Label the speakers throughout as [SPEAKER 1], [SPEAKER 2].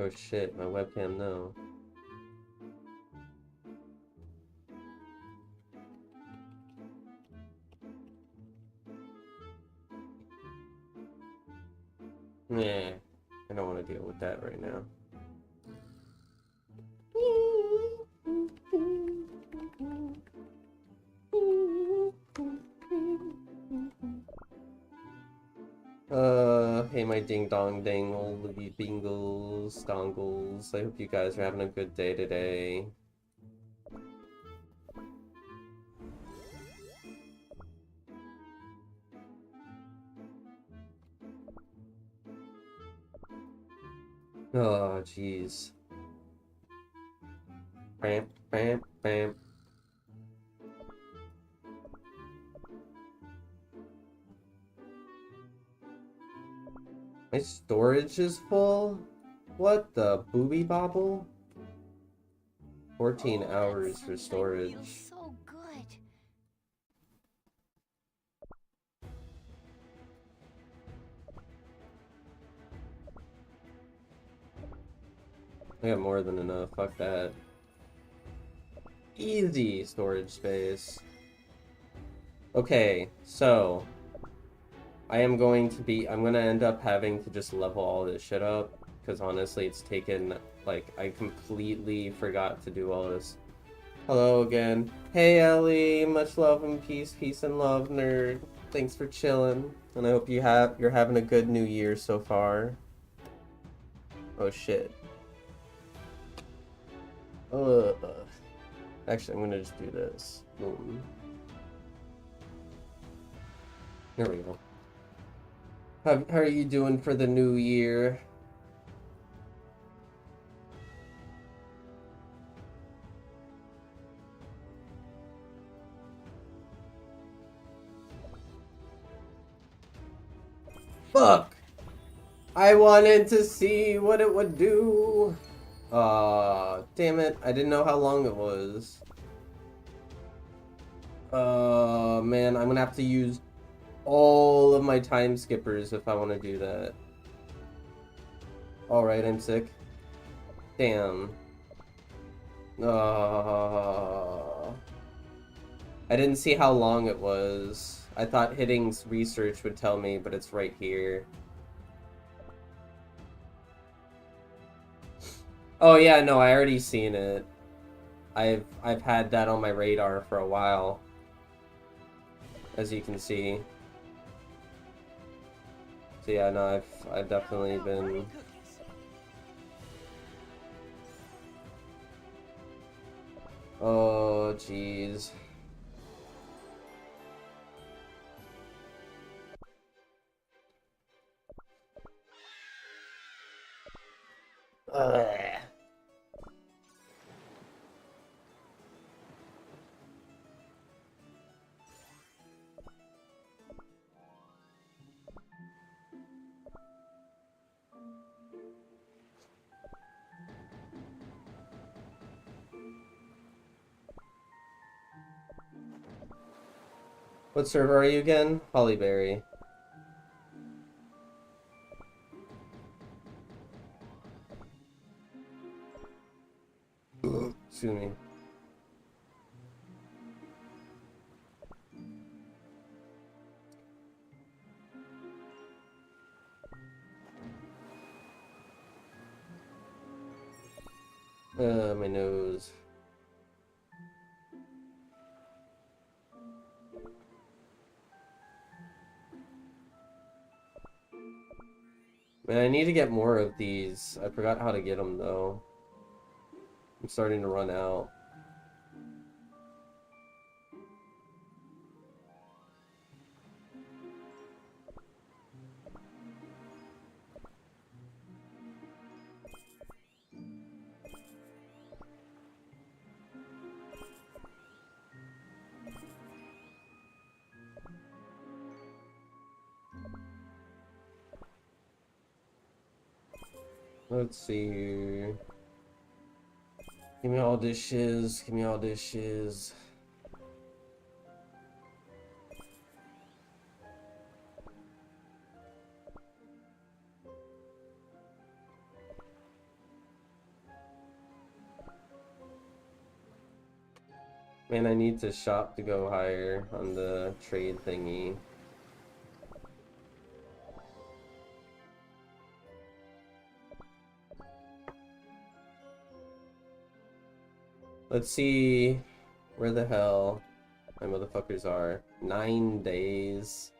[SPEAKER 1] Oh shit, my webcam, no. Nah, I don't want to deal with that right now. Hey my ding dong dangle, bingles, dongles. I hope you guys are having a good day today. Oh, jeez. Bam, bam, bam. My storage is full? What the booby bobble? 14 hours for storage.
[SPEAKER 2] Feels so good.
[SPEAKER 1] I got more than enough, fuck that. Easy storage space. Okay, so I'm gonna end up having to just level all this shit up, because honestly it's taken, like, I completely forgot to do all this. Hello again. Hey Ellie, much love and peace, peace and love, nerd. Thanks for chilling, and I hope you're having a good new year so far. Oh shit. Actually, I'm gonna just do this. Boom. There we go. How are you doing for the new year? Fuck! I wanted to see what it would do. Damn it. I didn't know how long it was. Man, I'm gonna have to use all of my time skippers if I want to do that. Alright, I'm sick. Damn. I didn't see how long it was. I thought hitting research would tell me, but it's right here. Oh yeah, no, I already seen it. I've had that on my radar for a while, as you can see. So yeah, no, I've definitely been. Oh jeez. Ugh. What server are you again? Hollyberry. Excuse me. My nose. Man, I need to get more of these. I forgot how to get them though. I'm starting to run out. Let's see here. Give me all this shiz. Give me all this shiz. Man, I need to shop to go higher on the trade thingy. Let's see where the hell my motherfuckers are. 9 days.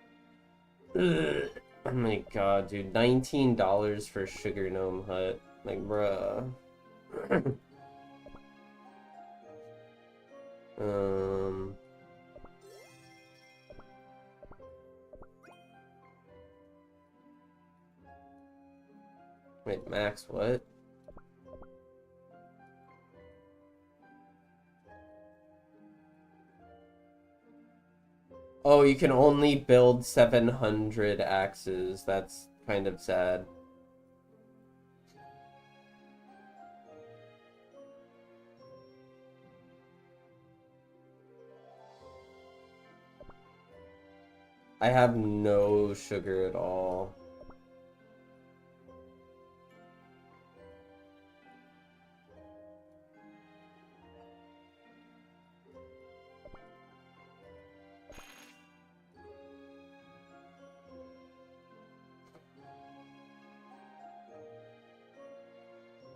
[SPEAKER 1] Ugh. Oh my god, dude. $19 for Sugar Gnome Hut. Like, bruh. um... Wait, max what? Oh, you can only build 700 axes. That's kind of sad. I have no sugar at all.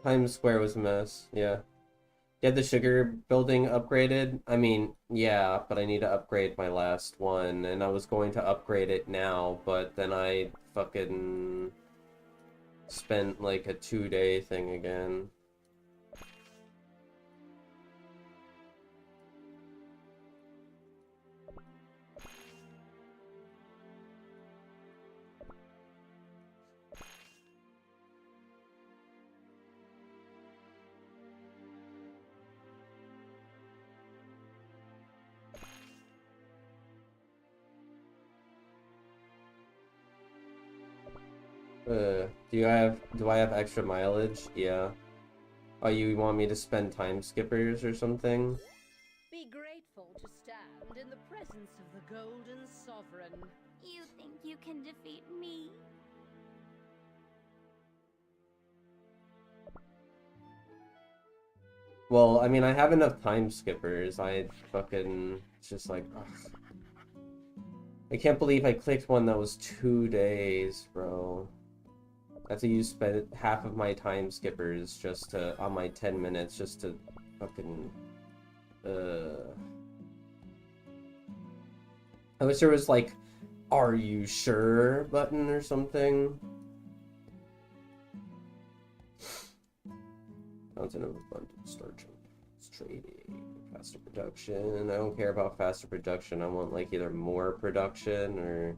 [SPEAKER 1] Times Square was a mess, yeah. Get the sugar building upgraded? I mean, yeah, but I need to upgrade my last one, and I was going to upgrade it now, but then I fucking spent like a 2-day thing again. Do I have extra mileage? Yeah. Oh, you want me to spend time skippers or something?
[SPEAKER 2] Be grateful to stand in the presence of the Golden Sovereign.
[SPEAKER 3] You think you can defeat me?
[SPEAKER 1] Well, I mean, I have enough time skippers. It's just like, ugh. I can't believe I clicked one that was 2 days, bro. I have to use spend half of my time skippers just to, on my 10 minutes, just to fucking, I wish there was like, are you sure button or something. Fountain of abundance, start trading, faster production. I don't care about faster production. I want like either more production or.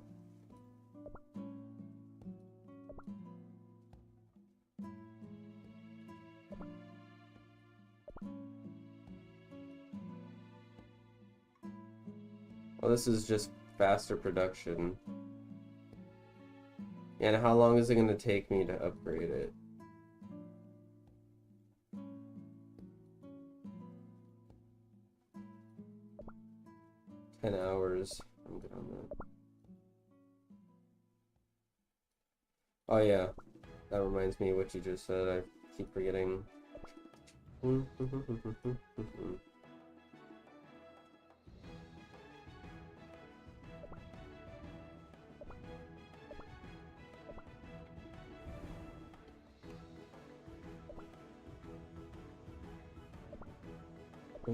[SPEAKER 1] Well, this is just faster production. And how long is it going to take me to upgrade it? $10. I'm good on that. Oh yeah, that reminds me of what you just said. I keep forgetting. Do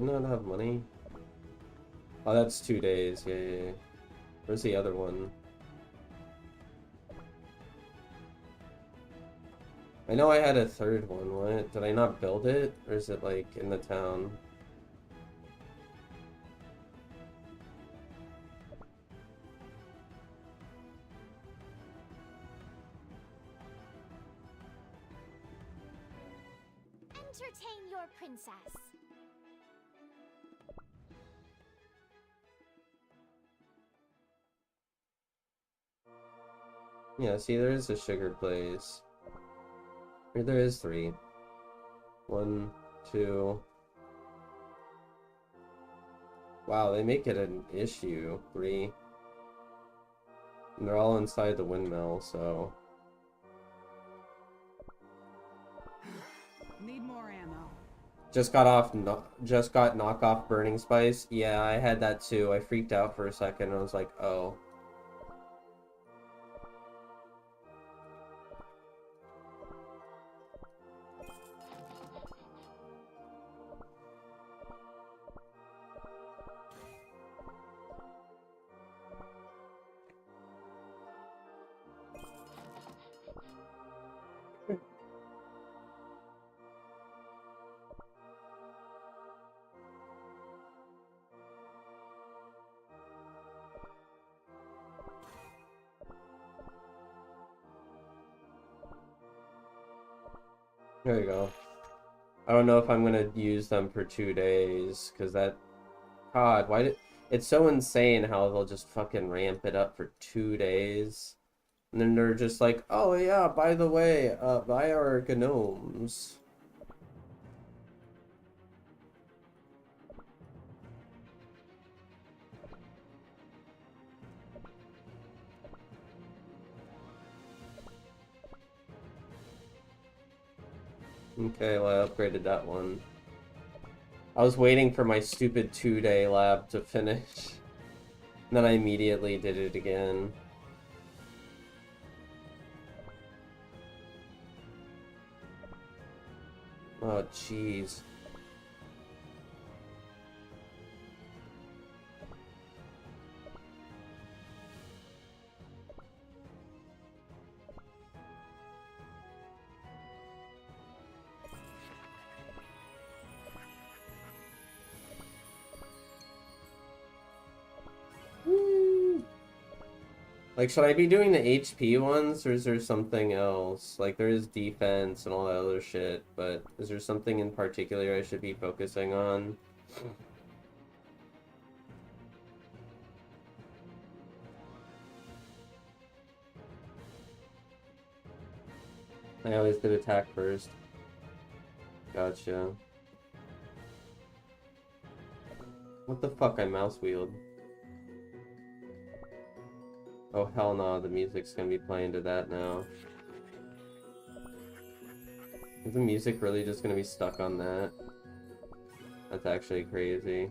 [SPEAKER 1] I not have money? Oh, that's 2 days. Yeah. Where's the other one? I know I had a third one. What? Did I not build it? Or is it like in the town?
[SPEAKER 3] Entertain your princess.
[SPEAKER 1] Yeah, see, there is a sugar place. Or there is 3. 1, 2. Wow, they make it an issue. 3. And they're all inside the windmill, so.
[SPEAKER 2] Need more ammo.
[SPEAKER 1] Just got knockoff burning spice. Yeah, I had that too. I freaked out for a second and I was like, oh. There you go. I don't know if I'm gonna use them for 2 days, because that... God, why did... It's so insane how they'll just fucking ramp it up for 2 days. And then they're just like, oh yeah, by the way, buy our gnomes. Okay, well, I upgraded that one. I was waiting for my stupid 2-day lab to finish. And then I immediately did it again. Oh, jeez. Like, should I be doing the HP ones, or is there something else? Like, there is defense and all that other shit, but is there something in particular I should be focusing on? I always did attack first. Gotcha. What the fuck, I mouse wheeled? Oh hell no, the music's gonna be playing to that now. Is the music really just gonna be stuck on that? That's actually crazy.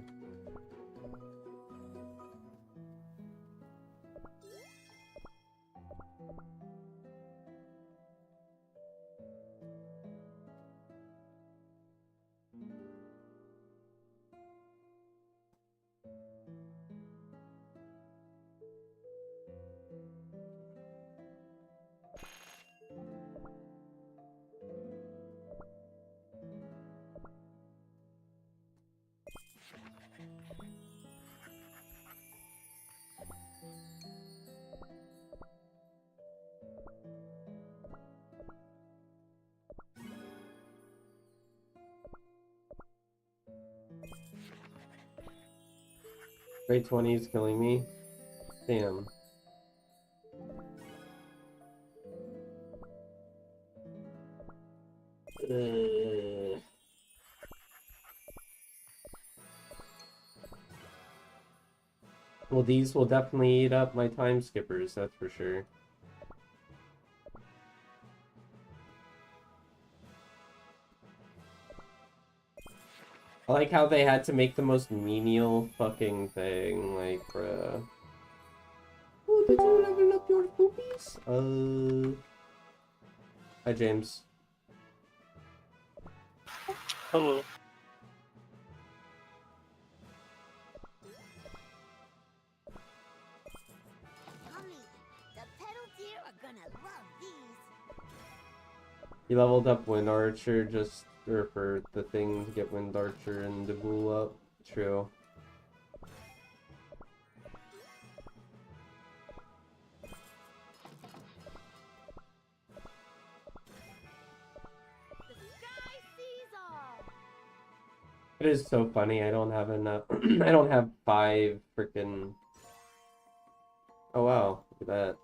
[SPEAKER 1] Grade 20 is killing me. Damn. Well, these will definitely eat up my time skippers, that's for sure. I like how they had to make the most menial fucking thing, like, bruh. Oh, did you level up your poopies? Hi, James.
[SPEAKER 4] Hello.
[SPEAKER 3] Mommy, the pedal deer are gonna love these.
[SPEAKER 1] You leveled up Wind Archer just for the thing to get Wind Archer and Dabool up. True.
[SPEAKER 3] The sky sees all.
[SPEAKER 1] It is so funny. I don't have enough. I don't have 5 freaking. Oh wow, look at that.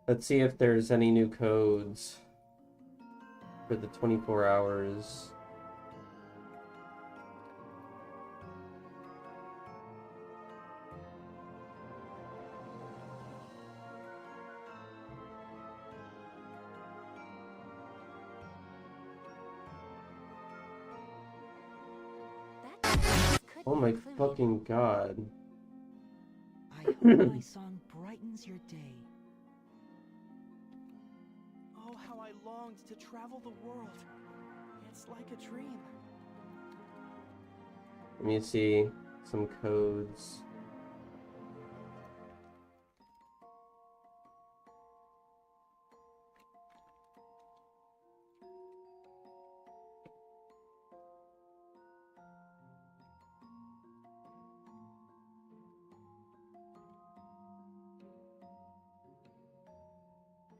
[SPEAKER 1] Let's see if there's any new codes for the 24 hours. Oh my
[SPEAKER 3] clue.
[SPEAKER 1] fucking god.
[SPEAKER 4] I hope my song brightens your day.
[SPEAKER 5] Oh, how I longed to travel the world. It's like a dream.
[SPEAKER 1] Let me see some codes.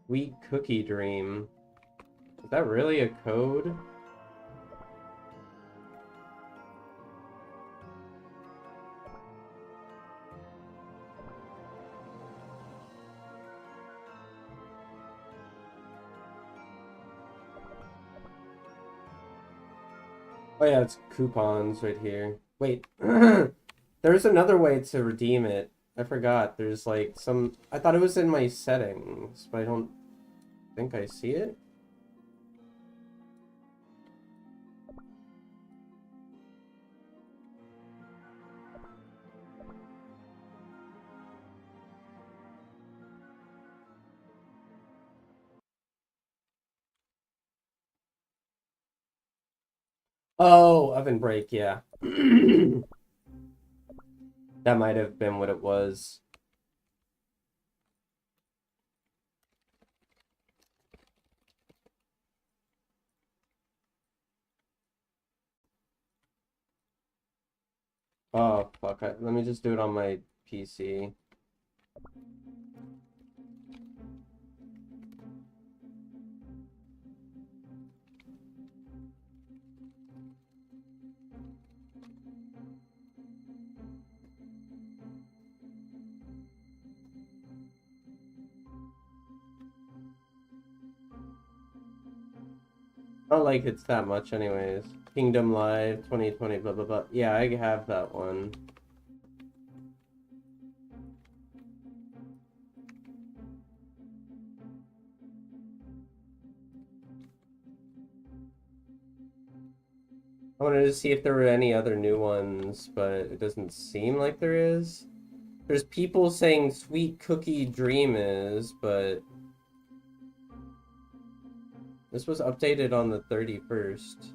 [SPEAKER 1] Sweet cookie dream. Is that really a code? Oh yeah, it's coupons right here. Wait, there's another way to redeem it. I forgot. There's like some... I thought it was in my settings, but I don't think I see it. Oh, oven break, yeah. That might have been what it was. Oh, fuck. Let me just do it on my PC. Not like it's that much anyways. Kingdom Live 2020, blah, blah, blah. Yeah, I have that one. I wanted to see if there were any other new ones, but it doesn't seem like there is. There's people saying Sweet Cookie Dream is, but this was updated on the 31st.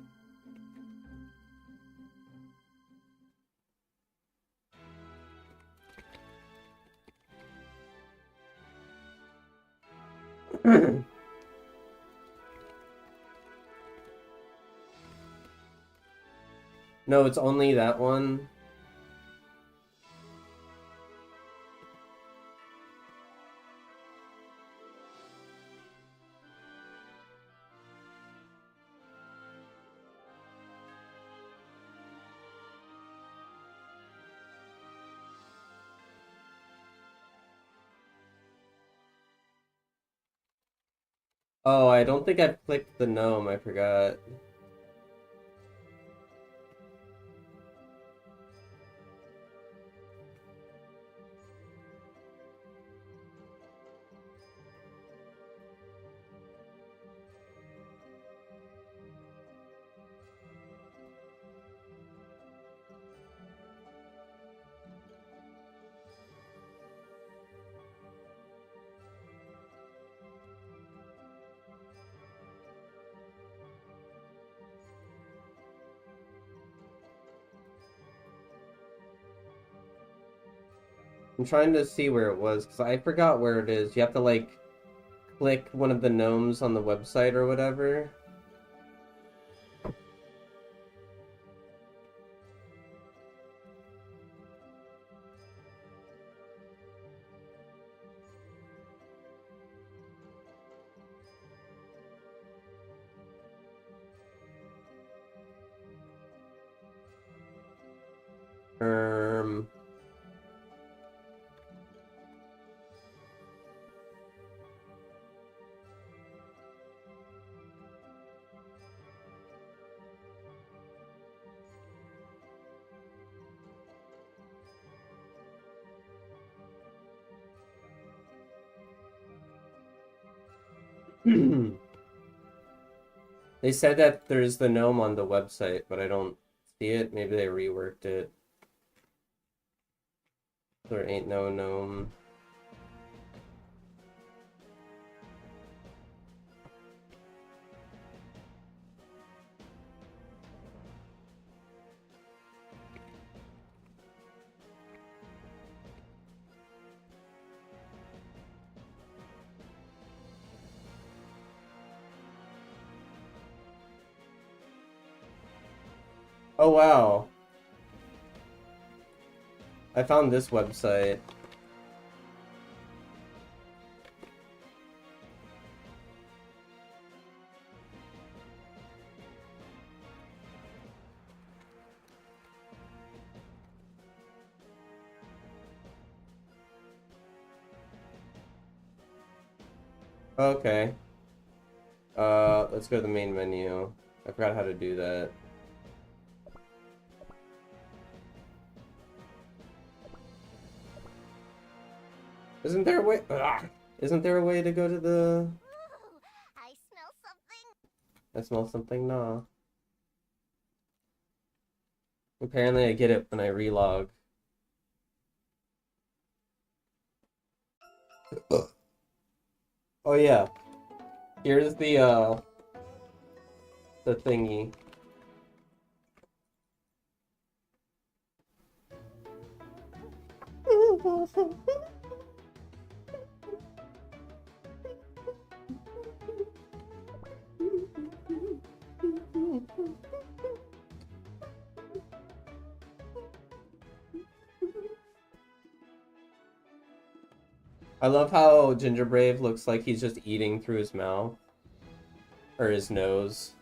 [SPEAKER 1] No, it's only that one. Oh, I don't think I've clicked the gnome, I forgot. I'm trying to see where it was, because I forgot where it is. You have to, like, click one of the gnomes on the website or whatever. Um... They said that there's the gnome on the website, but I don't see it. Maybe they reworked it. There ain't no gnome. Oh wow. I found this website. Okay. Let's go to the main menu. I forgot how to do that. Isn't there a way? Isn't there a way to go to the?
[SPEAKER 3] Ooh, I smell something.
[SPEAKER 1] I smell something. Nah. Apparently, I get it when I relog. Oh yeah. Here's the thingy. I love how Ginger Brave looks like he's just eating through his mouth. Or his nose.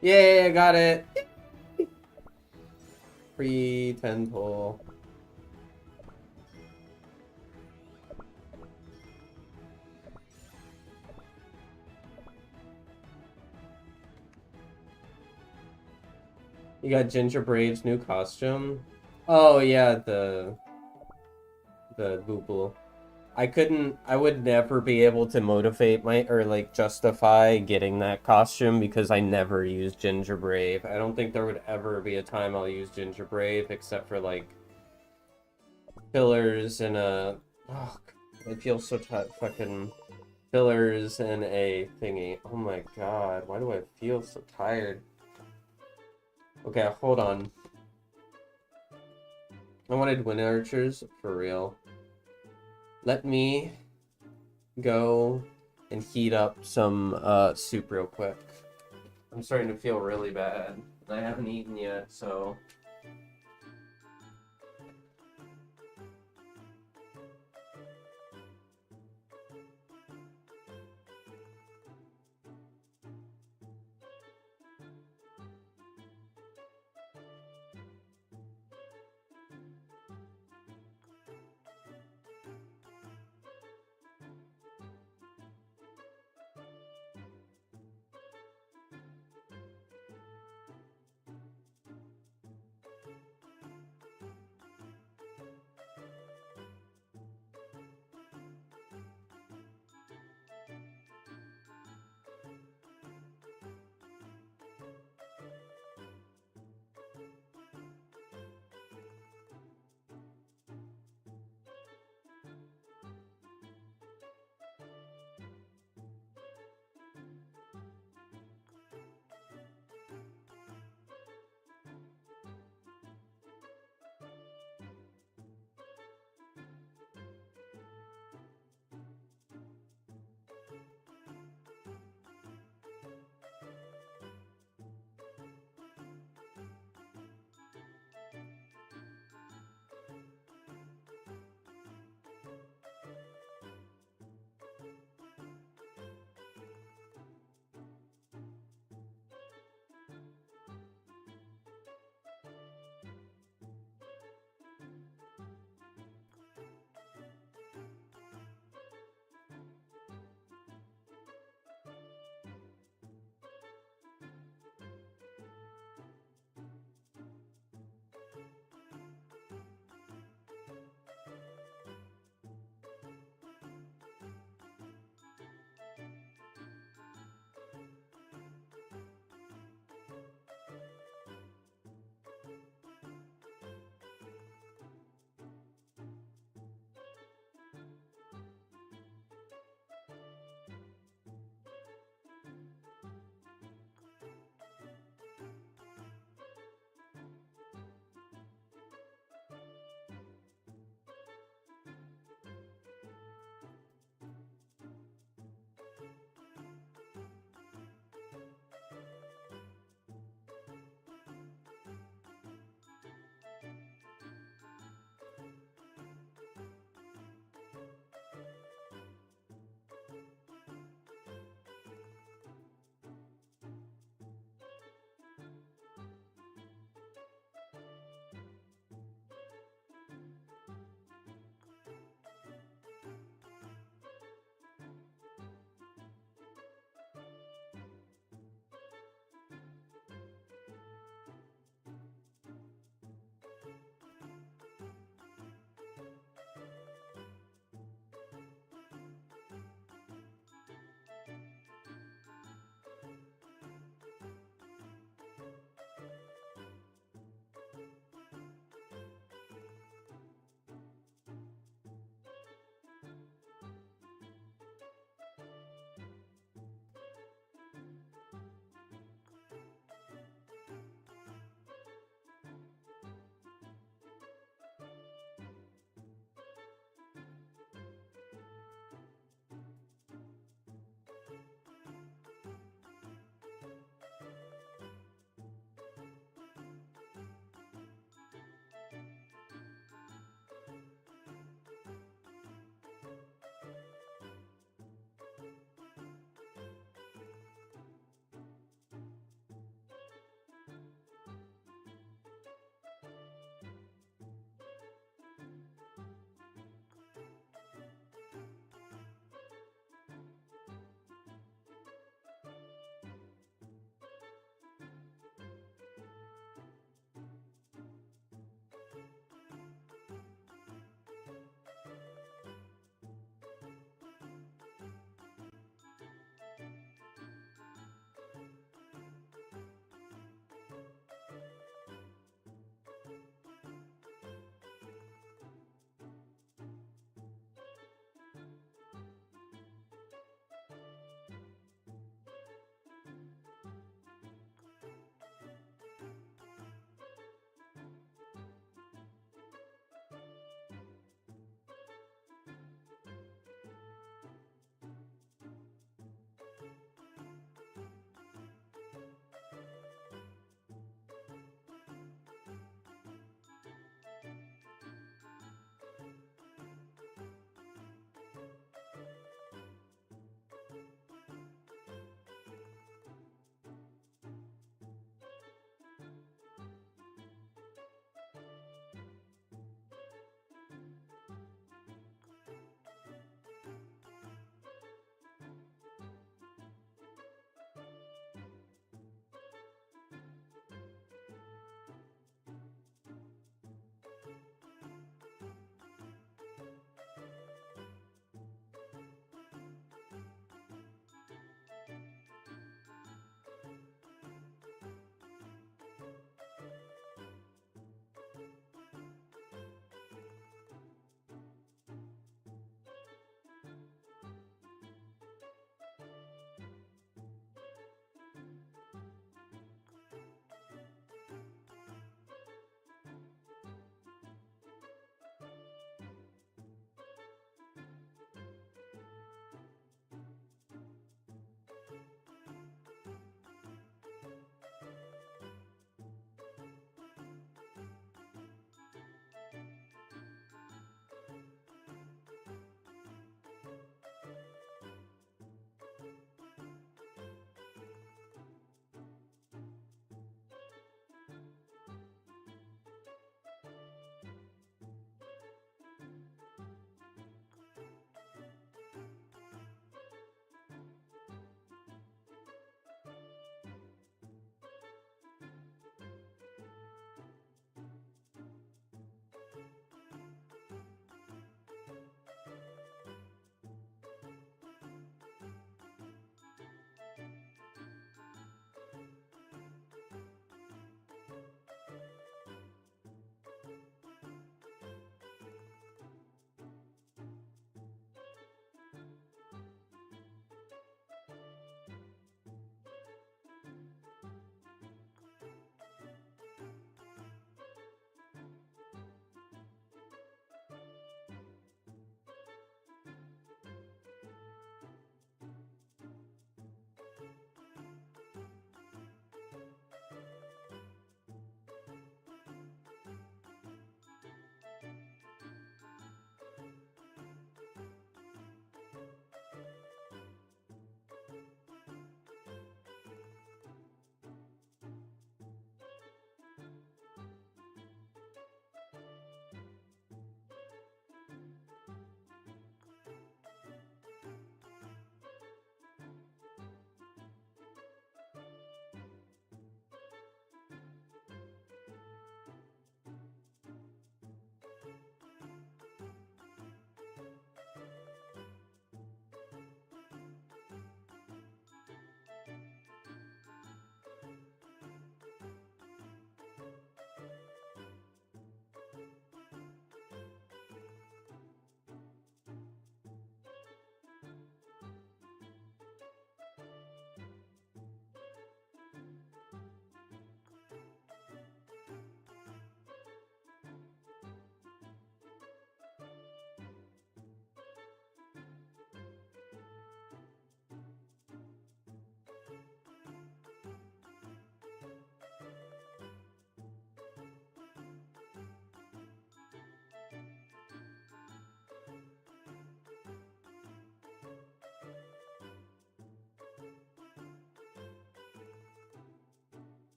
[SPEAKER 1] Yay, I got it! Free 10 pull. You got Ginger Brave's new costume? Oh yeah, the boo-boo. I would never be able to motivate or like justify getting that costume because I never use Ginger Brave. I don't think there would ever be a time I'll use Ginger Brave except for like fillers and oh, I feel so fucking fillers and a thingy. Oh my god, why do I feel so tired? Okay, hold on. I wanted wind archers for real. Let me go and heat up some soup real quick. I'm starting to feel really bad. I haven't eaten yet, so...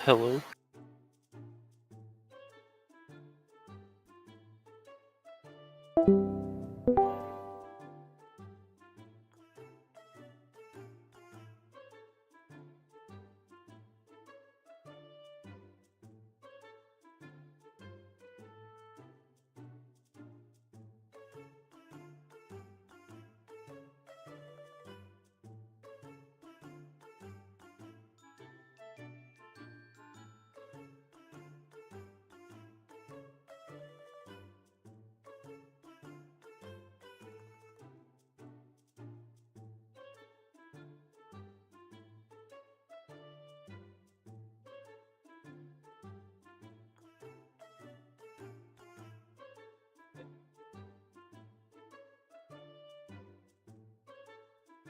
[SPEAKER 6] Hello.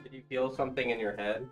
[SPEAKER 1] Did you feel something in your head?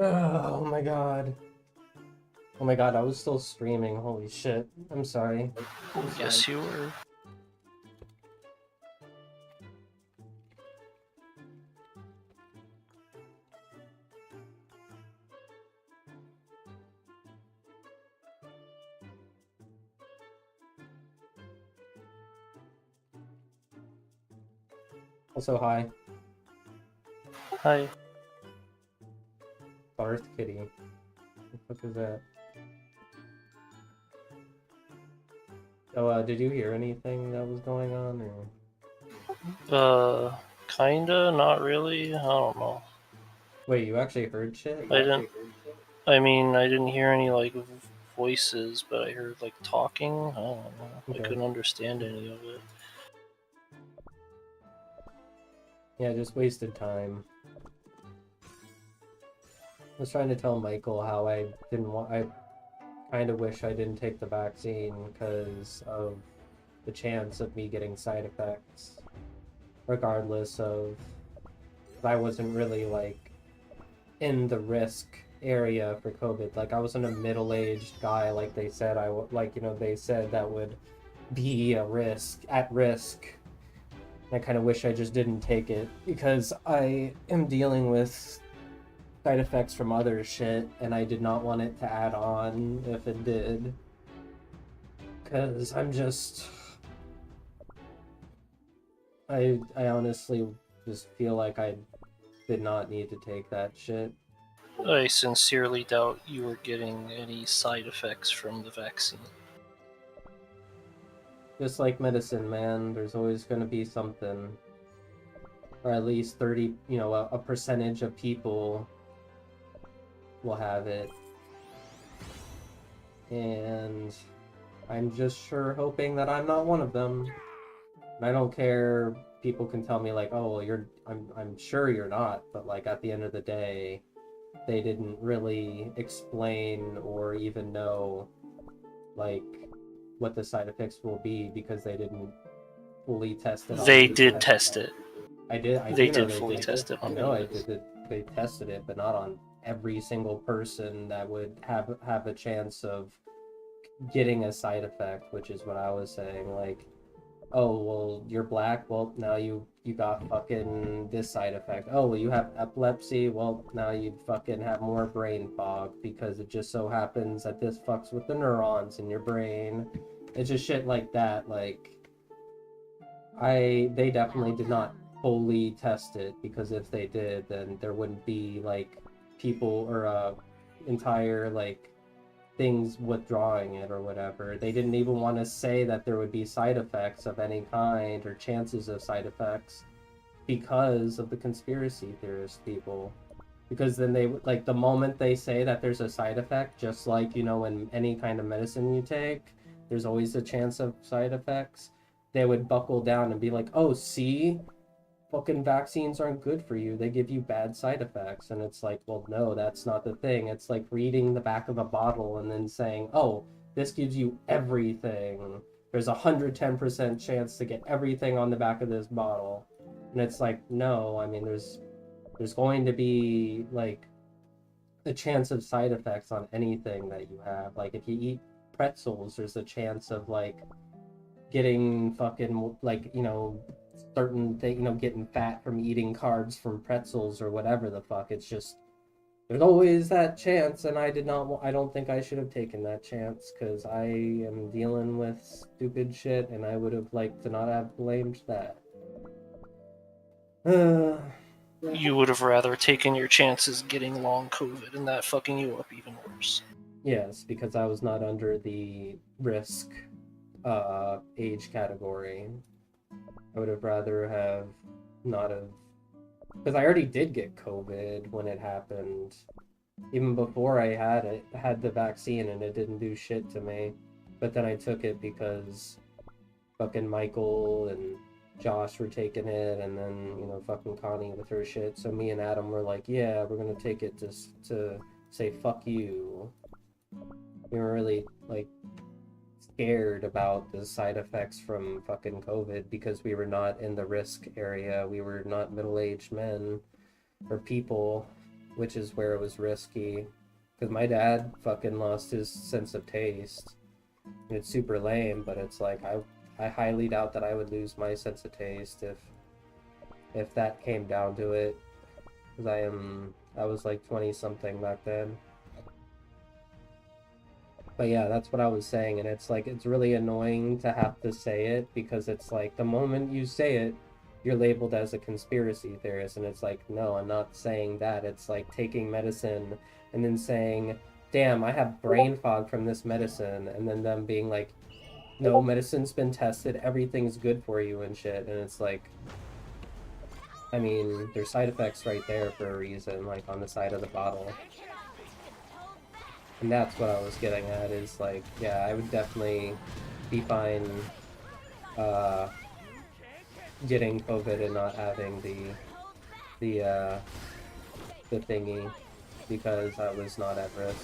[SPEAKER 1] Oh my god. Oh my god, I was still streaming. Holy shit. I'm sorry.
[SPEAKER 6] Yes, you were.
[SPEAKER 1] Also, hi.
[SPEAKER 6] Hi.
[SPEAKER 1] Darth Kitty. What the fuck is that? Oh, did you hear anything that was going on, or?
[SPEAKER 6] Kinda, not really. I don't know.
[SPEAKER 1] Wait, you actually heard shit?
[SPEAKER 6] I didn't. I mean, I didn't hear any like voices, but I heard like talking. I don't know.
[SPEAKER 1] Okay.
[SPEAKER 6] I couldn't understand any of it.
[SPEAKER 1] Yeah, just wasted time. I was trying to tell Michael how I didn't want. I kind of wish I didn't take the vaccine because of the chance of me getting side effects, regardless of if I wasn't really like in the risk area for COVID. Like I wasn't a middle-aged guy like they said they said that would be at risk. I kind of wish I just didn't take it because I am dealing with side effects from other shit and I did not want it to add on if it did. Because I'm just... I honestly just feel like I did not need to take that shit.
[SPEAKER 6] I sincerely doubt you were getting any side effects from the vaccine.
[SPEAKER 1] Just like medicine, man, there's always going to be something. Or at least 30, a percentage of people will have it. And I'm just sure hoping that I'm not one of them. And I don't care, people can tell me like, oh, well, I'm sure you're not, but like at the end of the day, they didn't really explain or even know like what the side effects will be because they didn't fully test it.
[SPEAKER 6] They did test it.
[SPEAKER 1] I did.
[SPEAKER 6] They did fully test it.
[SPEAKER 1] I know I did it. They tested it, but not on every single person that would have a chance of getting a side effect, which is what I was saying. Like, oh, well, you're black. Well, now you got fucking this side effect. Oh, well, you have epilepsy. Well, now you fucking have more brain fog because it just so happens that this fucks with the neurons in your brain. It's just shit like that. Like, they definitely did not fully test it because if they did, then there wouldn't be like people or entire like things withdrawing it or whatever. They didn't even want to say that there would be side effects of any kind or chances of side effects because of the conspiracy theorist people. Because then they like the moment they say that there's a side effect, just like in any kind of medicine you take, there's always a chance of side effects. They would buckle down and be like, oh, see, fucking vaccines aren't good for you. They give you bad side effects. And it's like, well, no, that's not the thing. It's like reading the back of a bottle and then saying, oh, this gives you everything. There's 110% chance to get everything on the back of this bottle. And it's like, no, I mean, there's going to be like a chance of side effects on anything that you have. Like if you eat pretzels, there's a chance of like getting fucking like certain thing, getting fat from eating carbs from pretzels or whatever the fuck. It's just there's always that chance, and I don't think I should have taken that chance because I am dealing with stupid shit, and I would have liked to not have blamed that.
[SPEAKER 6] You would have rather taken your chances getting long COVID and that fucking you up even worse.
[SPEAKER 1] Yes, because I was not under the risk age category. I would have rather have not have, because I already did get COVID when it happened, even before I had the vaccine, and it didn't do shit to me. But then I took it because fucking Michael and Josh were taking it, and then fucking Connie with her shit. So me and Adam were like, yeah, we're gonna take it to say fuck you. We were really like scared about the side effects from fucking COVID because we were not in the risk area. We were not middle-aged men or people. which is where it was risky. Because my dad fucking lost his sense of taste. And it's super lame, but it's like I highly doubt that I would lose my sense of taste if that came down to it. Because I was like 20 something back then. But yeah, that's what I was saying, and it's like, it's really annoying to have to say it, because it's like, the moment you say it, you're labeled as a conspiracy theorist, and it's like, no, I'm not saying that. It's like taking medicine and then saying, damn, I have brain fog from this medicine, and then them being like, no, medicine's been tested, everything's good for you and shit, and it's like, I mean, there's side effects right there for a reason, like on the side of the bottle. And that's what I was getting at, is like, yeah, I would definitely be fine getting COVID and not having the thingy, because I was not at risk.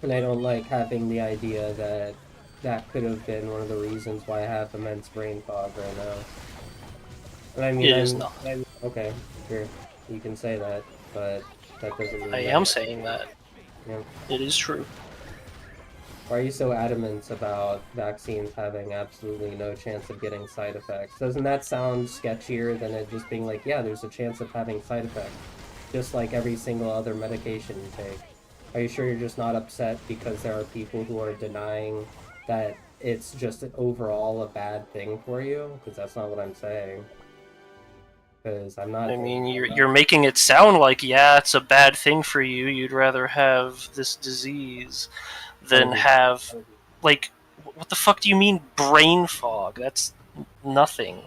[SPEAKER 1] And I don't like having the idea that that could have been one of the reasons why I have immense brain fog right now. And I mean,
[SPEAKER 6] It is not.
[SPEAKER 1] Okay, sure, you can say that, but that doesn't mean
[SPEAKER 6] I am saying that.
[SPEAKER 1] Yeah.
[SPEAKER 6] It is true.
[SPEAKER 1] Why are you so adamant about vaccines having absolutely no chance of getting side effects? Doesn't that sound sketchier than it just being like, yeah, there's a chance of having side effects, just like every single other medication you take? Are you sure you're just not upset because there are people who are denying that it's just overall a bad thing for you? Because that's not what I'm saying. Because I'm not.
[SPEAKER 6] I mean, you're making it sound like, yeah, it's a bad thing for you. You'd rather have this disease than have, like, what the fuck do you mean brain fog? That's nothing.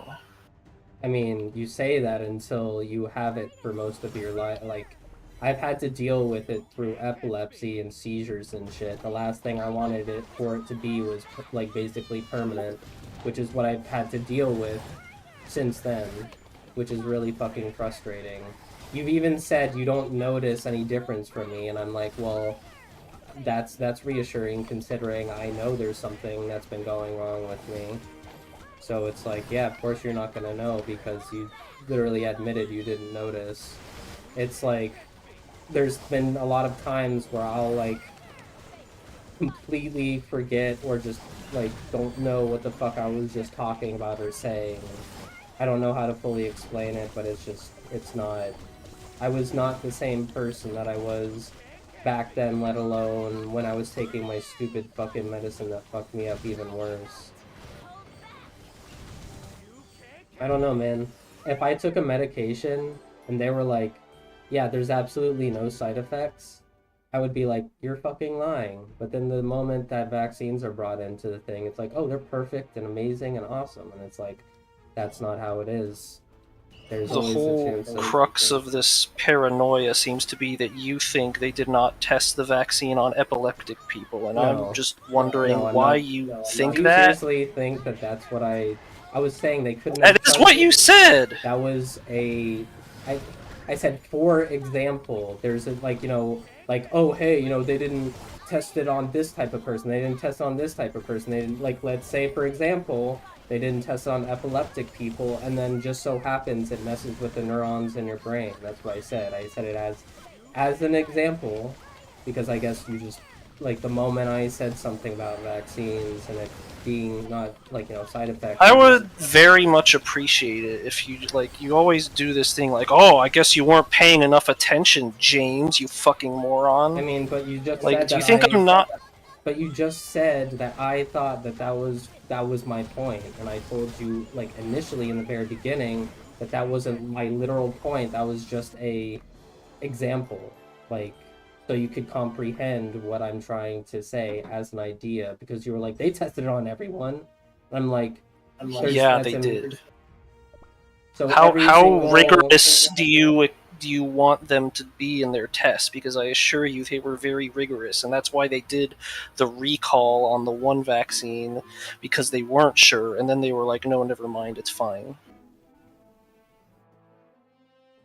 [SPEAKER 1] I mean, you say that until you have it for most of your life. Like, I've had to deal with it through epilepsy and seizures and shit. The last thing I wanted it for it to be was, like, basically permanent, which is what I've had to deal with since then, which is really fucking frustrating. You've even said you don't notice any difference from me, and I'm like, well, that's reassuring, considering I know there's something that's been going wrong with me. So it's like, yeah, of course you're not gonna know, because you literally admitted you didn't notice. It's like, there's been a lot of times where I'll, like, completely forget or just, like, don't know what the fuck I was just talking about or saying. I don't know how to fully explain it, but it's not... I was not the same person that I was back then, let alone when I was taking my stupid fucking medicine that fucked me up even worse. I don't know, man. If I took a medication and they were like, yeah, there's absolutely no side effects, I would be like, you're fucking lying. But then the moment that vaccines are brought into the thing, it's like, oh, they're perfect and amazing and awesome. And it's like, that's not how it is. There's
[SPEAKER 6] The
[SPEAKER 1] always
[SPEAKER 6] whole
[SPEAKER 1] a chance of...
[SPEAKER 6] crux of this paranoia seems to be that you think they did not test the vaccine on epileptic people, and
[SPEAKER 1] No.
[SPEAKER 6] I'm just wondering
[SPEAKER 1] No, I'm
[SPEAKER 6] why
[SPEAKER 1] not-
[SPEAKER 6] you
[SPEAKER 1] no, I'm
[SPEAKER 6] think
[SPEAKER 1] not. You
[SPEAKER 6] that.
[SPEAKER 1] seriously think that that's what I was saying they couldn't have
[SPEAKER 6] That is
[SPEAKER 1] done
[SPEAKER 6] what
[SPEAKER 1] it?
[SPEAKER 6] you said!
[SPEAKER 1] That was a... I said, for example, there's a, like, you know, like, oh, hey, you know, they didn't test it on this type of person, they didn't test on this type of person, they didn't, like, let's say, for example, they didn't test it on epileptic people, and then just so happens it messes with the neurons in your brain. That's what I said. I said it as an example, because I guess you just, like, the moment I said something about vaccines and it being not, like, you know, side effects...
[SPEAKER 6] I would very much appreciate it if you, like, you always do this thing like, oh, I guess you weren't paying enough attention, James, you fucking moron.
[SPEAKER 1] I mean, but you just
[SPEAKER 6] like,
[SPEAKER 1] said
[SPEAKER 6] do you
[SPEAKER 1] that
[SPEAKER 6] think I'm not...
[SPEAKER 1] But you just said that I thought that was my point, and I told you, like, initially in the very beginning that that wasn't my literal point. That was just a example, like, so you could comprehend what I'm trying to say as an idea, because you were like, they tested it on everyone. I'm like,
[SPEAKER 6] Yeah, they did.
[SPEAKER 1] So
[SPEAKER 6] how
[SPEAKER 1] single...
[SPEAKER 6] rigorous do you want them to be in their tests? Because I assure you they were very rigorous, and that's why they did the recall on the one vaccine, because they weren't sure, and then they were like, no, never mind, it's fine.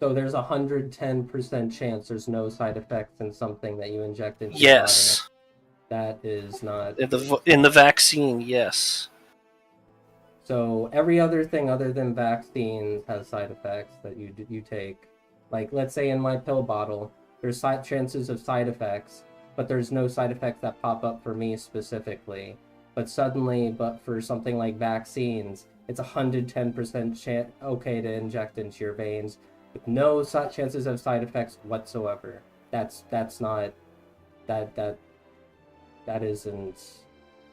[SPEAKER 1] So there's 110% chance there's no side effects in something that you inject into
[SPEAKER 6] Yes.
[SPEAKER 1] your body. That is not...
[SPEAKER 6] In the vaccine, yes.
[SPEAKER 1] So every other thing other than vaccines has side effects that you take. Like, let's say in my pill bottle, there's chances of side effects, but there's no side effects that pop up for me specifically. But suddenly, but for something like vaccines, it's 110% okay to inject into your veins with no chances of side effects whatsoever. That's not that that that isn't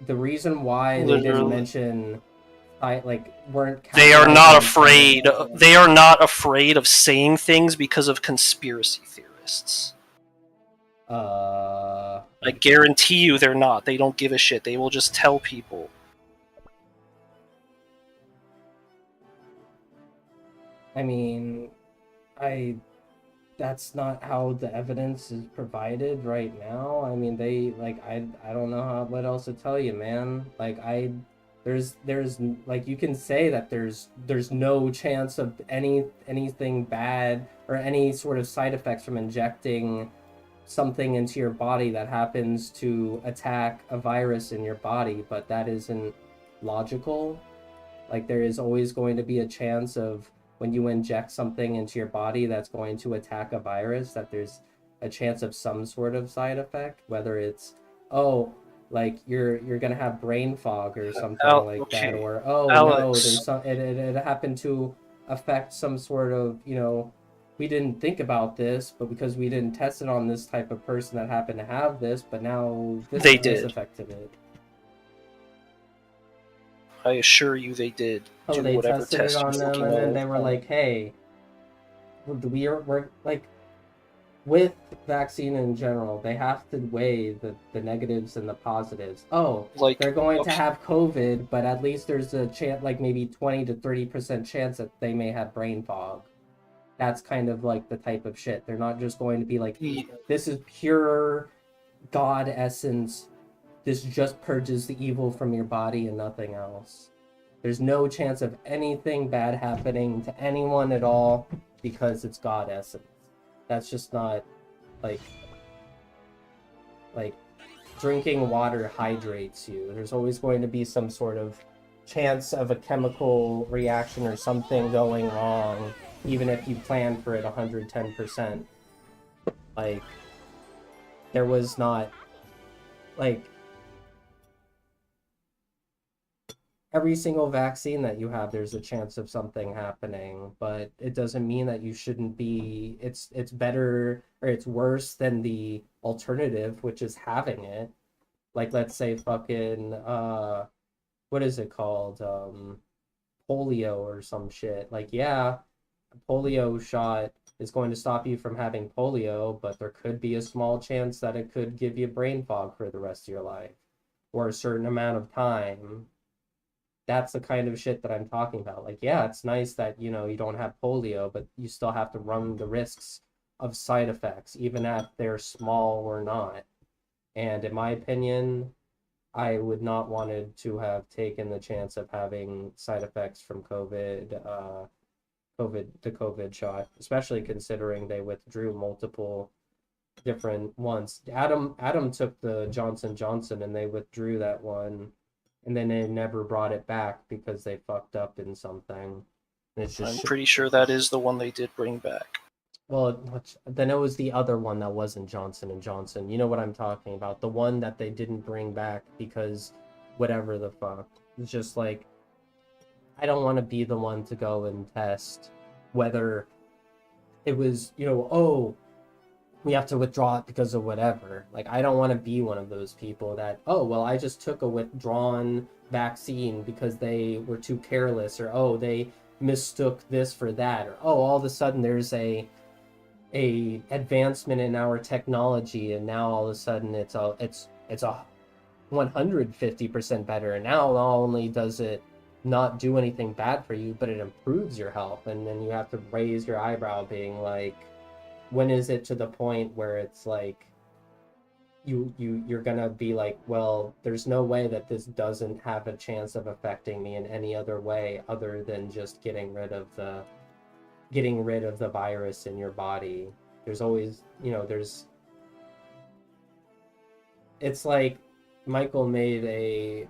[SPEAKER 1] the reason why they didn't
[SPEAKER 6] Literally.
[SPEAKER 1] mention like weren't
[SPEAKER 6] They are
[SPEAKER 1] capitalized
[SPEAKER 6] not
[SPEAKER 1] on side
[SPEAKER 6] afraid.
[SPEAKER 1] effects.
[SPEAKER 6] They are not afraid of saying things because of conspiracy theorists. I guarantee you they're not. They don't give a shit. They will just tell people.
[SPEAKER 1] I mean, that's not how the evidence is provided right now. I mean, I don't know what else to tell you, man. Like there's like you can say that there's no chance of anything bad or any sort of side effects from injecting something into your body that happens to attack a virus in your body, but that isn't logical. Like there is always going to be a chance of when you inject something into your body that's going to attack a virus, that there's a chance of some sort of side effect, whether it's like you're gonna have brain fog or something like that,
[SPEAKER 6] Okay.
[SPEAKER 1] or no,
[SPEAKER 6] Alex.
[SPEAKER 1] there's it happened to affect some sort of, we didn't think about this, but because we didn't test it on this type of person that happened to have this, but now
[SPEAKER 6] They
[SPEAKER 1] this
[SPEAKER 6] did.
[SPEAKER 1] affected it.
[SPEAKER 6] I assure you they did.
[SPEAKER 1] Oh,
[SPEAKER 6] Do
[SPEAKER 1] they
[SPEAKER 6] whatever
[SPEAKER 1] tested it
[SPEAKER 6] test
[SPEAKER 1] on
[SPEAKER 6] you're
[SPEAKER 1] them,
[SPEAKER 6] thinking
[SPEAKER 1] and then
[SPEAKER 6] of.
[SPEAKER 1] they were like, "Hey, we're like with vaccine in general, they have to weigh the negatives and the positives. Oh,
[SPEAKER 6] Like,
[SPEAKER 1] they're going to
[SPEAKER 6] okay,
[SPEAKER 1] have COVID, but at least there's a chance, like maybe 20 to 30% chance that they may have brain fog." That's kind of like the type of shit. They're not just going to be like, this is pure God essence. This just purges the evil from your body and nothing else. There's no chance of anything bad happening to anyone at all because it's God essence. That's just not like drinking water hydrates you. There's always going to be some sort of chance of a chemical reaction or something going wrong, even if you plan for it 110%. Like, there was not, like, every single vaccine that you have, there's a chance of something happening, but it doesn't mean that you shouldn't be, it's better or it's worse than the alternative, which is having it. Like, let's say fucking, what is it called? Polio or some shit. Like, yeah, a polio shot is going to stop you from having polio, but there could be a small chance that it could give you brain fog for the rest of your life or a certain amount of time. That's the kind of shit that I'm talking about. Like, yeah, it's nice that, you don't have polio, but you still have to run the risks of side effects, even if they're small or not. And in my opinion, I would not wanted to have taken the chance of having side effects from the COVID shot, especially considering they withdrew multiple different ones. Adam took the Johnson and they withdrew that one, and then they never brought it back because they fucked up in something. It's
[SPEAKER 6] I'm
[SPEAKER 1] just
[SPEAKER 6] pretty sure that is the one they did bring back.
[SPEAKER 1] well, then it was the other one that wasn't Johnson and Johnson. You know what I'm talking about? The one that they didn't bring back because whatever the fuck. It's just like, I don't want to be the one to go and test whether it was, oh, we have to withdraw it because of whatever. Like, I don't want to be one of those people that, oh, well, I just took a withdrawn vaccine because they were too careless, or oh, they mistook this for that, or oh, all of a sudden there's a advancement in our technology and now all of a sudden it's a 150% better, and now not only does it not do anything bad for you, but it improves your health. And then you have to raise your eyebrow being like, when is it to the point where it's like you're gonna be like, well, there's no way that this doesn't have a chance of affecting me in any other way other than just getting rid of the virus in your body. There's always, it's like Michael made a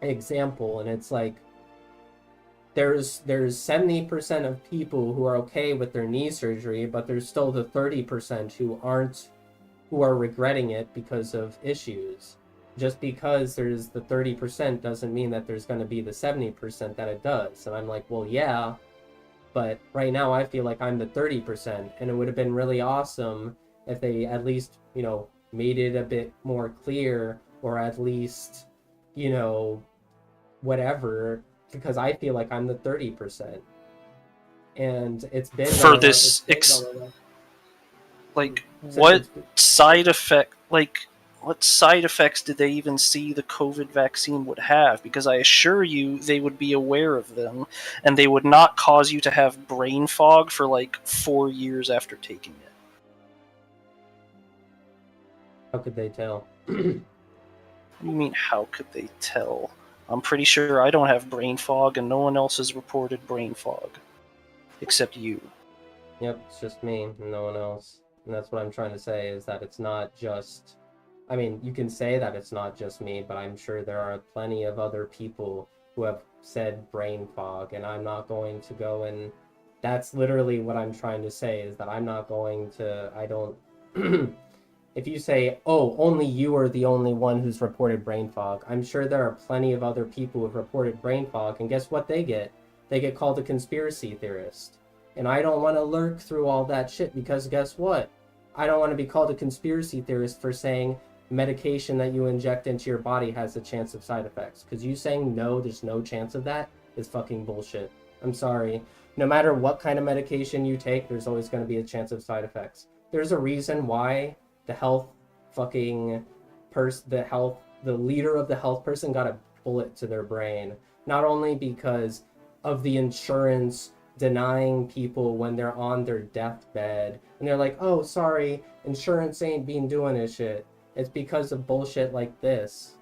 [SPEAKER 1] example, and it's like, there's 70% of people who are okay with their knee surgery, but there's still the 30% who are regretting it because of issues. Just because there's the 30% doesn't mean that there's going to be the 70% that it does. And I'm like, well, yeah, but right now I feel like I'm the 30%, and it would have been really awesome if they at least, made it a bit more clear, or at least, whatever, because I feel like I'm the 30%. And it's been
[SPEAKER 6] For this, like, what side effects did they even see the COVID vaccine would have? Because I assure you they would be aware of them, and they would not cause you to have brain fog for like 4 years after taking it.
[SPEAKER 1] How could they tell?
[SPEAKER 6] What do you mean, how could they tell? I'm pretty sure I don't have brain fog, and no one else has reported brain fog. Except you.
[SPEAKER 1] Yep, it's just me and no one else. And that's what I'm trying to say, is that it's not just... I mean, you can say that it's not just me, but I'm sure there are plenty of other people who have said brain fog, and I'm not going to go and... That's literally what I'm trying to say, is that I'm not going to... I don't... If you say, oh, only you are the only one who's reported brain fog, I'm sure there are plenty of other people who have reported brain fog, and guess what they get? They get called a conspiracy theorist. And I don't want to lurk through all that shit, because guess what? I don't want to be called a conspiracy theorist for saying medication that you inject into your body has a chance of side effects. Because you saying no, there's no chance of that, is fucking bullshit. I'm sorry. No matter what kind of medication you take, there's always going to be a chance of side effects. There's a reason why the leader of the health person got a bullet to their brain. Not only because of the insurance denying people when they're on their deathbed, and they're like, oh, sorry, insurance ain't been doing this shit. It's because of bullshit like this.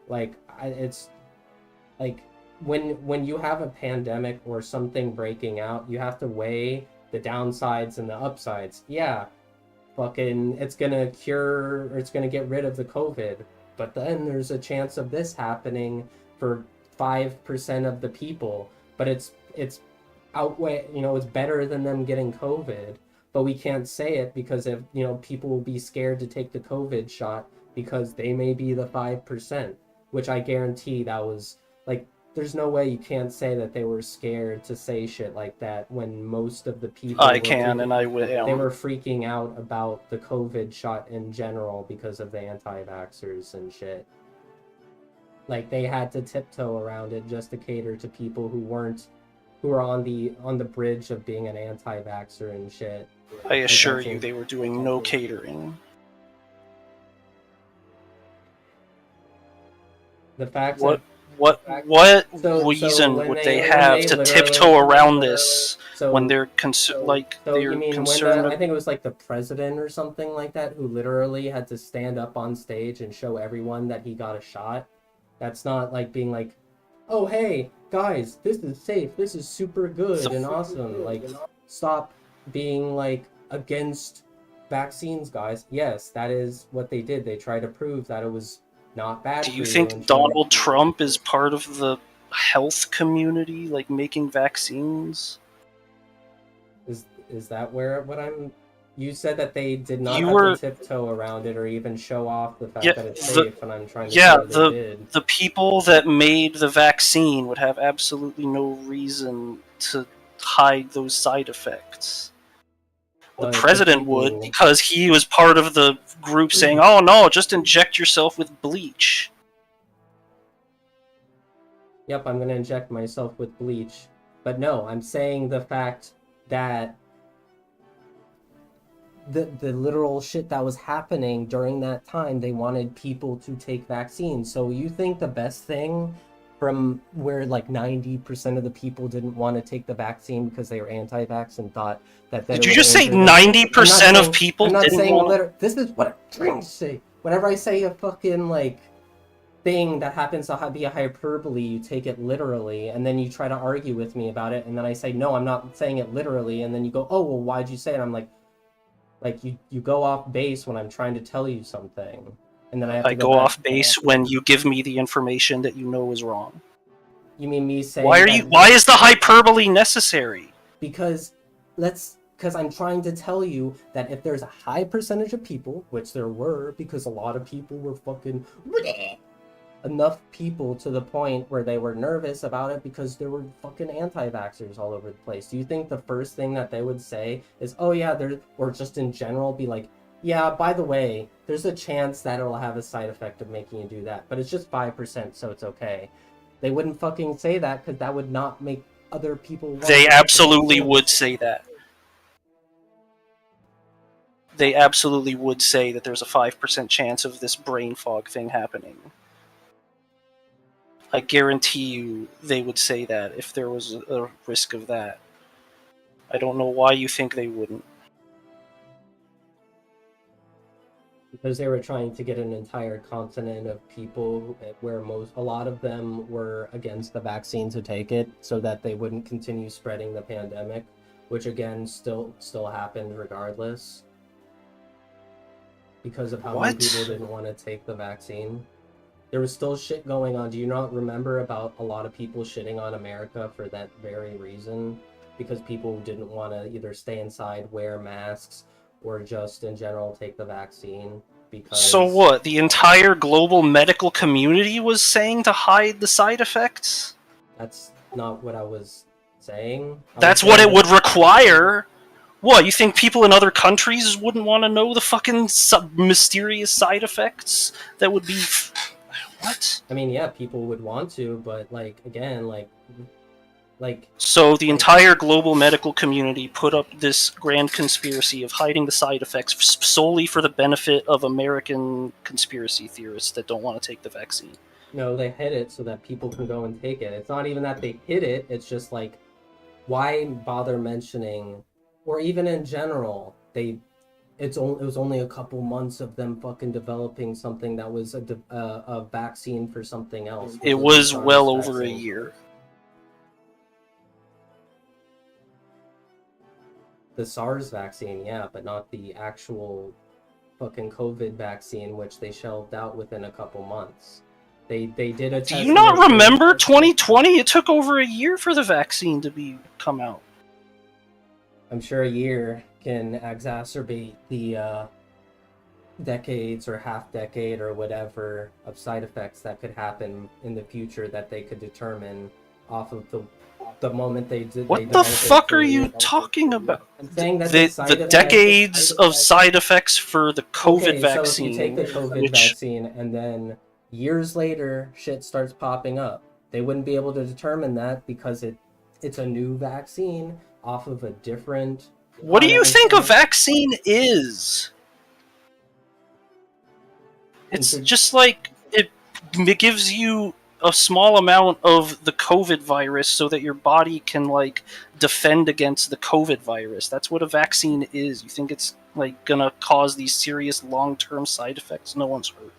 [SPEAKER 1] It's like, when you have a pandemic or something breaking out, you have to weigh the downsides and the upsides. Yeah, fucking, it's gonna cure, or it's gonna get rid of the COVID, but then there's a chance of this happening for 5% of the people, but it's outweigh, it's better than them getting COVID, but we can't say it because if, people will be scared to take the COVID shot because they may be the 5%, which I guarantee that was, like, there's no way you can't say that they were scared to say shit like that when most of the people
[SPEAKER 6] I can, and I will.
[SPEAKER 1] They were freaking out about the COVID shot in general because of the anti-vaxxers and shit. Like, they had to tiptoe around it just to cater to people who were on the bridge of being an anti-vaxxer and shit.
[SPEAKER 6] I assure you they were doing no catering.
[SPEAKER 1] The fact
[SPEAKER 6] What
[SPEAKER 1] that
[SPEAKER 6] reason would they have to tiptoe around this when they're concerned?
[SPEAKER 1] I think it was like the president or something like that who literally had to stand up on stage and show everyone that he got a shot. That's not like being like, oh, hey, guys, this is safe. This is super good and awesome. Like, stop being like against vaccines, guys. Yes, that is what they did. They tried to prove that it was not bad.
[SPEAKER 6] Do you think Donald Trump is part of the health community, like making vaccines?
[SPEAKER 1] Is that what I'm... You said that they did not have to tiptoe around it or even show off the fact that it's safe, and I'm trying to say they did.
[SPEAKER 6] The people that made the vaccine would have absolutely no reason to hide those side effects. The president would, because he was part of the group saying, oh no, just inject yourself with bleach.
[SPEAKER 1] Yep, I'm going to inject myself with bleach. But no, I'm saying the fact that the literal shit that was happening during that time, they wanted people to take vaccines. So you think the best thing from where like 90% of the people didn't want to take the vaccine because they were anti-vax and thought that...
[SPEAKER 6] Did you just say 90% of people didn't want...
[SPEAKER 1] This is what I'm trying to say. Whenever I say a fucking like thing that happens to be a hyperbole, you take it literally, and then you try to argue with me about it, and then I say, no, I'm not saying it literally, and then you go, oh, well, why'd you say it? I'm like you go off base when I'm trying to tell you something. And then I go
[SPEAKER 6] off base when you give me the information that you know is wrong.
[SPEAKER 1] You mean me saying
[SPEAKER 6] Why are
[SPEAKER 1] that
[SPEAKER 6] you? Why is the hyperbole necessary?
[SPEAKER 1] because I'm trying to tell you that if there's a high percentage of people, which there were, because a lot of people were fucking enough people to the point where they were nervous about it because there were fucking anti-vaxxers all over the place. Do you think the first thing that they would say is, oh yeah, or just in general be like, yeah, by the way, there's a chance that it'll have a side effect of making you do that, but it's just 5%, so it's okay. They wouldn't fucking say that because that would not make other people want
[SPEAKER 6] They
[SPEAKER 1] to get the
[SPEAKER 6] absolutely
[SPEAKER 1] vaccine.
[SPEAKER 6] would say that. They absolutely would say that there's a 5% chance of this brain fog thing happening. I guarantee you they would say that if there was a risk of that. I don't know why you think they wouldn't.
[SPEAKER 1] Because they were trying to get an entire continent of people where a lot of them were against the vaccine to take it so that they wouldn't continue spreading the pandemic, which again still happened regardless because of how many people didn't want to take the vaccine. There was still shit going on. Do you not remember about a lot of people shitting on America for that very reason? Because people didn't want to either stay inside, wear masks, or just in general take the vaccine. Because
[SPEAKER 6] So what? The entire global medical community was saying to hide the side effects?
[SPEAKER 1] that's not what I was saying.
[SPEAKER 6] That's what it would require. What, you think people in other countries wouldn't want to know the fucking mysterious side effects that would be... What?
[SPEAKER 1] I mean, yeah, people would want to, but like again, like
[SPEAKER 6] So the entire global medical community put up this grand conspiracy of hiding the side effects solely for the benefit of American conspiracy theorists that don't want to take the vaccine.
[SPEAKER 1] no, they hid it so that people can go and take it. It's not even that they hid it. It's just like, why bother mentioning, or even in general, it was only a couple months of them fucking developing something that was a vaccine for something else.
[SPEAKER 6] It was well over a year.
[SPEAKER 1] The SARS vaccine, yeah, but not the actual fucking COVID vaccine, which they shelved out within a couple months. They did a test.
[SPEAKER 6] Do you not remember 2020? It took over a year for the vaccine to come out.
[SPEAKER 1] I'm sure a year can exacerbate the decades or half decade or whatever of side effects that could happen in the future that they could determine off of the moment they did.
[SPEAKER 6] What the fuck are you talking about?
[SPEAKER 1] I'm saying that
[SPEAKER 6] the decades of side effects for the COVID vaccine.
[SPEAKER 1] So if you take the COVID vaccine and then years later shit starts popping up, they wouldn't be able to determine that because it's a new vaccine off of a different...
[SPEAKER 6] What do you think a vaccine is? It's just like it gives you a small amount of the COVID virus so that your body can like defend against the COVID virus. That's what a vaccine is. You think it's like gonna cause these serious long-term side effects? No one's hurt.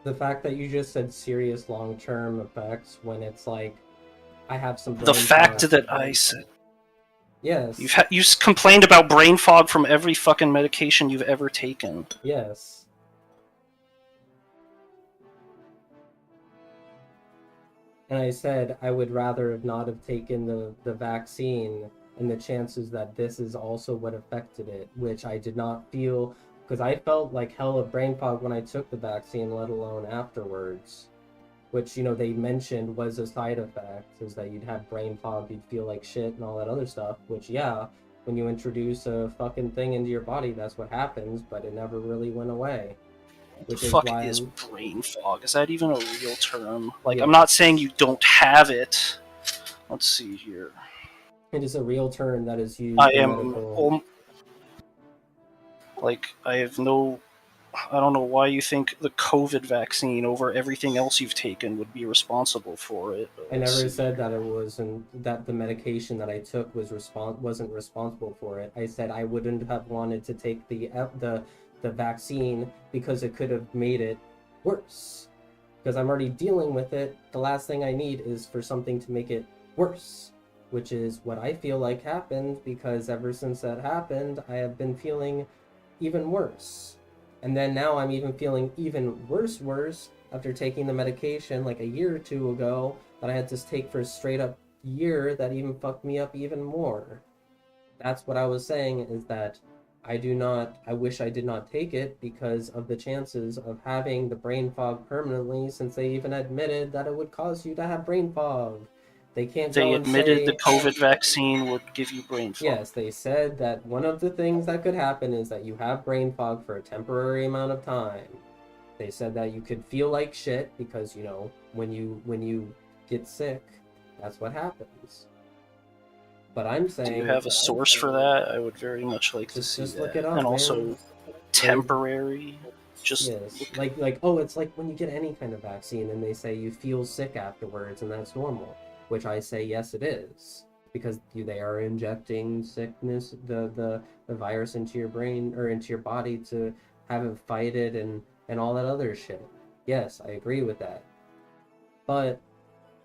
[SPEAKER 1] The fact that you just said serious long-term effects when it's like I have some...
[SPEAKER 6] The fact that I said...
[SPEAKER 1] Yes.
[SPEAKER 6] You complained about brain fog from every fucking medication you've ever taken.
[SPEAKER 1] Yes. And I said I would rather have not have taken the vaccine, and the chances that this is also what affected it, which I did not feel, because I felt like hell of brain fog when I took the vaccine, let alone afterwards. Which, you know, they mentioned was a side effect, is that you'd have brain fog, you'd feel like shit and all that other stuff, which, yeah, when you introduce a fucking thing into your body, that's what happens, but it never really went away.
[SPEAKER 6] What the fuck is brain fog? Is that even a real term? Like,
[SPEAKER 1] Yeah.
[SPEAKER 6] I'm not saying you don't have it. Let's see here.
[SPEAKER 1] It is a real term that is used
[SPEAKER 6] I
[SPEAKER 1] in
[SPEAKER 6] am...
[SPEAKER 1] medical...
[SPEAKER 6] I don't know why you think the COVID vaccine over everything else you've taken would be responsible for it.
[SPEAKER 1] I never said that it wasn't, that the medication that I took wasn't responsible for it. I said I wouldn't have wanted to take the vaccine because it could have made it worse. Because I'm already dealing with it. The last thing I need is for something to make it worse, which is what I feel like happened, because ever since that happened, I have been feeling even worse. And then now I'm even feeling even worse after taking the medication like a year or two ago that I had to take for a straight up year that even fucked me up even more. That's what I was saying, is that I wish I did not take it because of the chances of having the brain fog permanently, since they even admitted that it would cause you to have brain fog. They can't
[SPEAKER 6] They
[SPEAKER 1] go and
[SPEAKER 6] admitted the
[SPEAKER 1] say,
[SPEAKER 6] COVID vaccine would give you brain fog.
[SPEAKER 1] yes, they said that one of the things that could happen is that you have brain fog for a temporary amount of time. They said that you could feel like shit because, you know, when you get sick, that's what happens. But I'm saying,
[SPEAKER 6] do you have a source for that? I would very much like to see
[SPEAKER 1] just
[SPEAKER 6] that.
[SPEAKER 1] look it up,
[SPEAKER 6] And
[SPEAKER 1] man.
[SPEAKER 6] also, temporary. Just
[SPEAKER 1] yes,
[SPEAKER 6] look
[SPEAKER 1] like oh, it's like when you get any kind of vaccine and they say you feel sick afterwards, and that's normal. Which I say yes, it is, because they are injecting sickness, the virus into your brain or into your body to have it fight it and all that other shit. Yes, I agree with that. But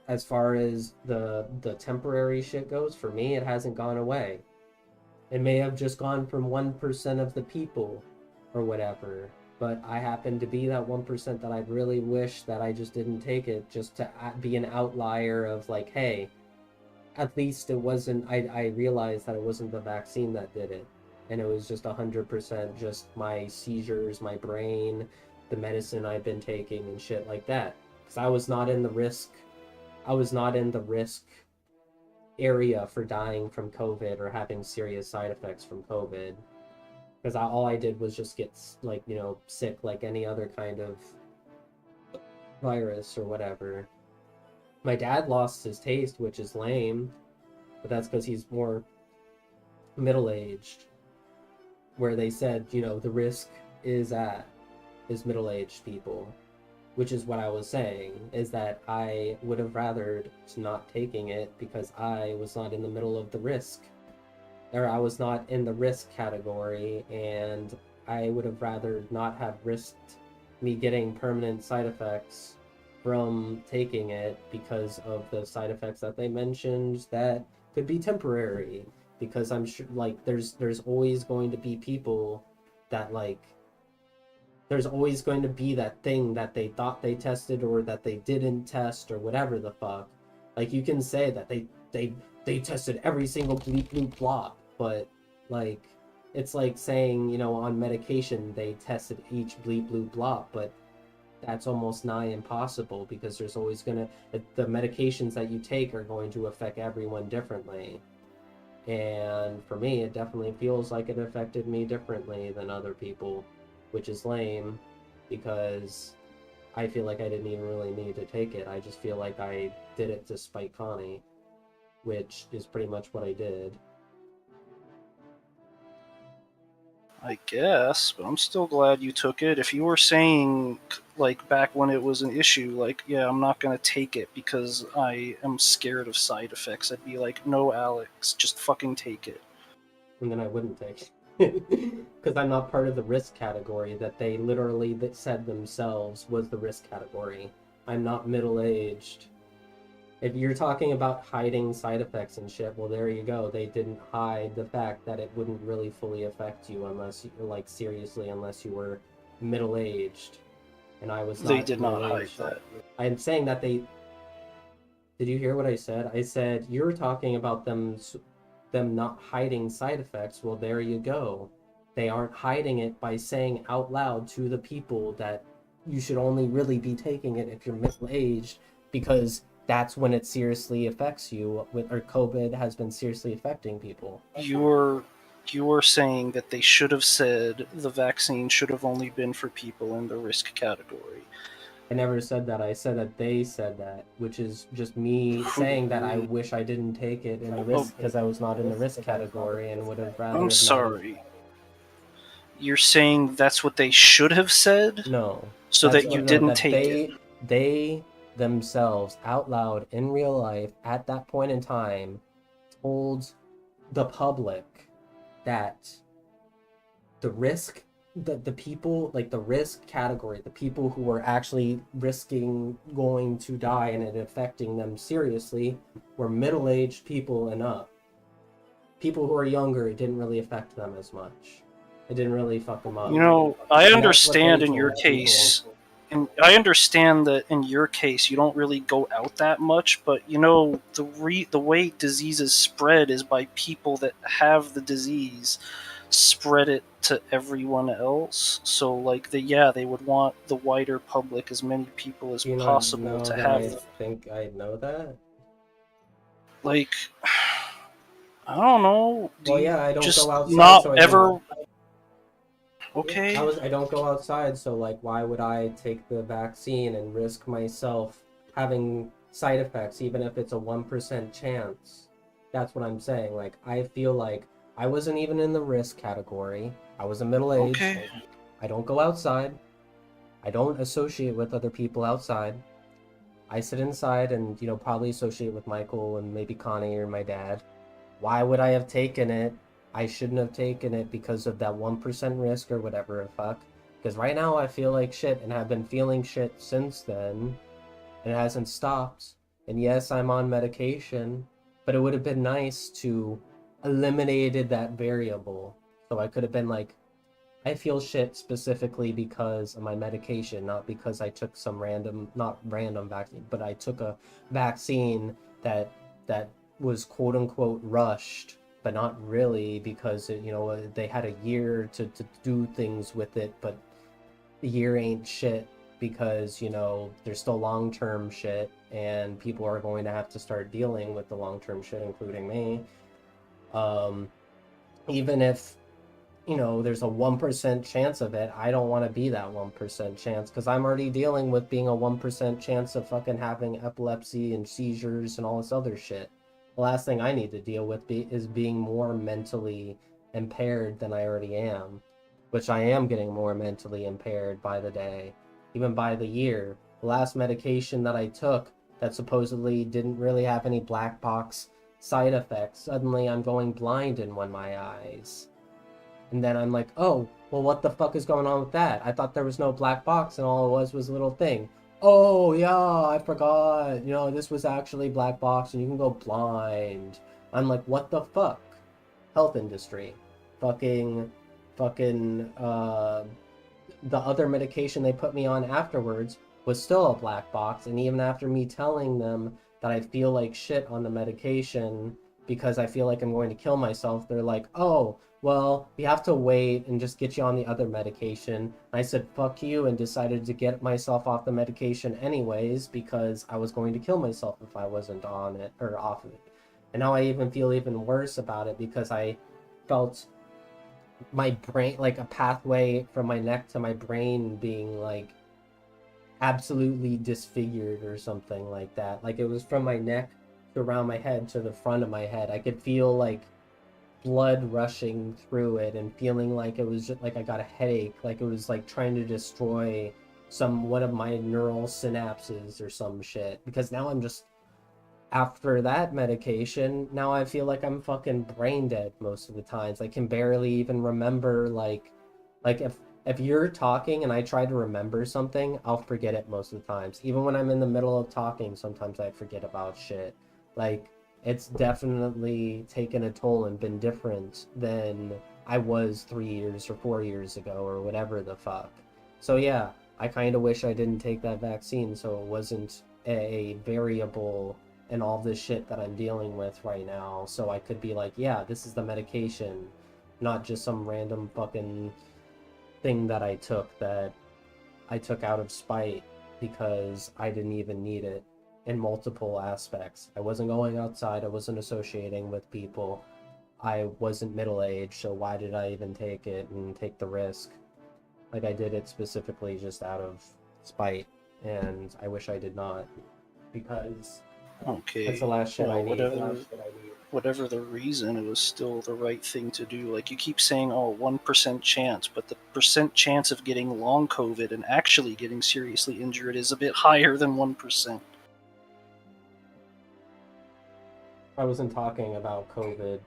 [SPEAKER 1] as far as the temporary shit goes, for me, it hasn't gone away. It may have just gone from 1% of the people or whatever, but I happen to be that 1% that I really wish that I just didn't take it, just to be an outlier of like, hey, at least it wasn't, I realized that it wasn't the vaccine that did it. And it was just 100% just my seizures, my brain, the medicine I've been taking and shit like that. Because I was not in the risk area for dying from COVID or having serious side effects from COVID. Because all I did was just get, like, you know, sick like any other kind of virus or whatever. My dad lost his taste, which is lame, but that's because he's more middle-aged, where they said, you know, the risk is middle-aged people, which is what I was saying, is that I would have rathered not taking it because I was not in the middle of the risk, or I was not in the risk category, and I would have rather not have risked me getting permanent side effects from taking it because of the side effects that they mentioned that could be temporary. Because I'm sure, like, there's always going to be people that, like, there's always going to be that thing that they thought they tested or that they didn't test or whatever the fuck. Like, you can say that they tested every single bleep bloop blop, but, like, it's like saying, you know, on medication they tested each bleep bloop blop, but that's almost nigh impossible because there's always gonna, the medications that you take are going to affect everyone differently. And for me, it definitely feels like it affected me differently than other people, which is lame because I feel like I didn't even really need to take it. I just feel like I did it to spite Connie, which is pretty much what I did.
[SPEAKER 6] I guess, but I'm still glad you took it. If you were saying, like, back when it was an issue, like, yeah, I'm not going to take it because I am scared of side effects, I'd be like, no, Alex, just fucking take it.
[SPEAKER 1] And then I wouldn't take it. Because I'm not part of the risk category that they literally said themselves was the risk category. I'm not middle-aged. If you're talking about hiding side effects and shit, well, there you go. They didn't hide the fact that it wouldn't really fully affect you unless you, like, seriously, unless you were middle-aged. And I was not.
[SPEAKER 6] They did not hide
[SPEAKER 1] middle-aged.
[SPEAKER 6] that.
[SPEAKER 1] I'm saying that they... Did you hear what I said? I said, you're talking about them not hiding side effects. Well, there you go. They aren't hiding it by saying out loud to the people that you should only really be taking it if you're middle-aged, because that's when it seriously affects you, or COVID has been seriously affecting people.
[SPEAKER 6] You're saying that they should have said the vaccine should have only been for people in the risk category.
[SPEAKER 1] I never said that. I said that they said that, which is just me saying that I wish I didn't take it in the risk because I was not in the risk category and would have rather.
[SPEAKER 6] I'm sorry. You're saying that's what they should have said?
[SPEAKER 1] No.
[SPEAKER 6] So that you didn't take it.
[SPEAKER 1] They themselves, out loud, in real life, at that point in time, told the public that the risk, the people, like the risk category, the people who were actually risking going to die and it affecting them seriously, were middle-aged people and up. People who are younger, it didn't really affect them as much. It didn't really fuck them up.
[SPEAKER 6] You know, I
[SPEAKER 1] And that's what
[SPEAKER 6] understand
[SPEAKER 1] they
[SPEAKER 6] in your
[SPEAKER 1] told people.
[SPEAKER 6] case, and I understand that in your case you don't really go out that much, but you know the way diseases spread is by people that have the disease spread it to everyone else. So like they would want the wider public, as many people as
[SPEAKER 1] Do you not
[SPEAKER 6] possible,
[SPEAKER 1] know
[SPEAKER 6] to
[SPEAKER 1] that I
[SPEAKER 6] have
[SPEAKER 1] think I know that?
[SPEAKER 6] like I don't know. Do
[SPEAKER 1] Well,
[SPEAKER 6] you
[SPEAKER 1] yeah, I don't go
[SPEAKER 6] just
[SPEAKER 1] outside,
[SPEAKER 6] not
[SPEAKER 1] so I
[SPEAKER 6] ever?
[SPEAKER 1] can. Yeah,
[SPEAKER 6] Okay.
[SPEAKER 1] I don't go outside, so like, why would I take the vaccine and risk myself having side effects, even if it's a 1% chance? That's what I'm saying. Like, I feel like I wasn't even in the risk category. I was a middle-aged.
[SPEAKER 6] Okay.
[SPEAKER 1] I don't go outside. I don't associate with other people outside. I sit inside and, probably associate with Michael and maybe Connie or my dad. Why would I have taken it? I shouldn't have taken it because of that 1% risk or whatever the fuck. Because right now I feel like shit and have been feeling shit since then. And it hasn't stopped. And yes, I'm on medication, but it would have been nice to eliminated that variable. So I could have been like, I feel shit specifically because of my medication, not because I took some not random vaccine, but I took a vaccine that was quote unquote rushed, but not really because they had a year to do things with it, but the year ain't shit because there's still long-term shit and people are going to have to start dealing with the long-term shit, including me. Even if there's a 1% chance of it, I don't want to be that 1% chance because I'm already dealing with being a 1% chance of fucking having epilepsy and seizures and all this other shit. The last thing I need to deal with is being more mentally impaired than I already am, which I am getting more mentally impaired by the day, even by the year. The last medication that I took that supposedly didn't really have any black box side effects, suddenly I'm going blind in one of my eyes. And then I'm like, oh, well, what the fuck is going on with that? I thought there was no black box and all it was a little thing. Oh, yeah, I forgot. This was actually black box and you can go blind. I'm like, what the fuck? Health industry. Fucking, the other medication they put me on afterwards was still a black box. And even after me telling them that I feel like shit on the medication because I feel like I'm going to kill myself, they're like, oh, well, we have to wait and just get you on the other medication. And I said, fuck you, and decided to get myself off the medication anyways because I was going to kill myself if I wasn't on it or off of it. And now I even feel even worse about it because I felt my brain, like a pathway from my neck to my brain being like absolutely disfigured or something like that. Like it was from my neck to around my head to the front of my head. I could feel like blood rushing through it and feeling like it was just like I got a headache, like it was like trying to destroy one of my neural synapses or some shit. Because now I'm just, after that medication, now I feel like I'm fucking brain dead most of the times. I can barely even remember like if you're talking and I try to remember something, I'll forget it most of the times. Even when I'm in the middle of talking, sometimes I forget about shit. Like, it's definitely taken a toll and been different than I was 3 years or 4 years ago or whatever the fuck. So yeah, I kind of wish I didn't take that vaccine so it wasn't a variable in all this shit that I'm dealing with right now. So I could be like, yeah, this is the medication, not just some random fucking thing that I took out of spite because I didn't even need it in multiple aspects. I wasn't going outside, I wasn't associating with people, I wasn't middle-aged, so why did I even take it and take the risk? Like, I did it specifically just out of spite, and I wish I did not, because
[SPEAKER 6] Okay.
[SPEAKER 1] that's the last shit I need.
[SPEAKER 6] Whatever the reason, it was still the right thing to do. Like you keep saying, oh, 1% chance, but the percent chance of getting long COVID and actually getting seriously injured is a bit higher than 1%.
[SPEAKER 1] I wasn't talking about COVID.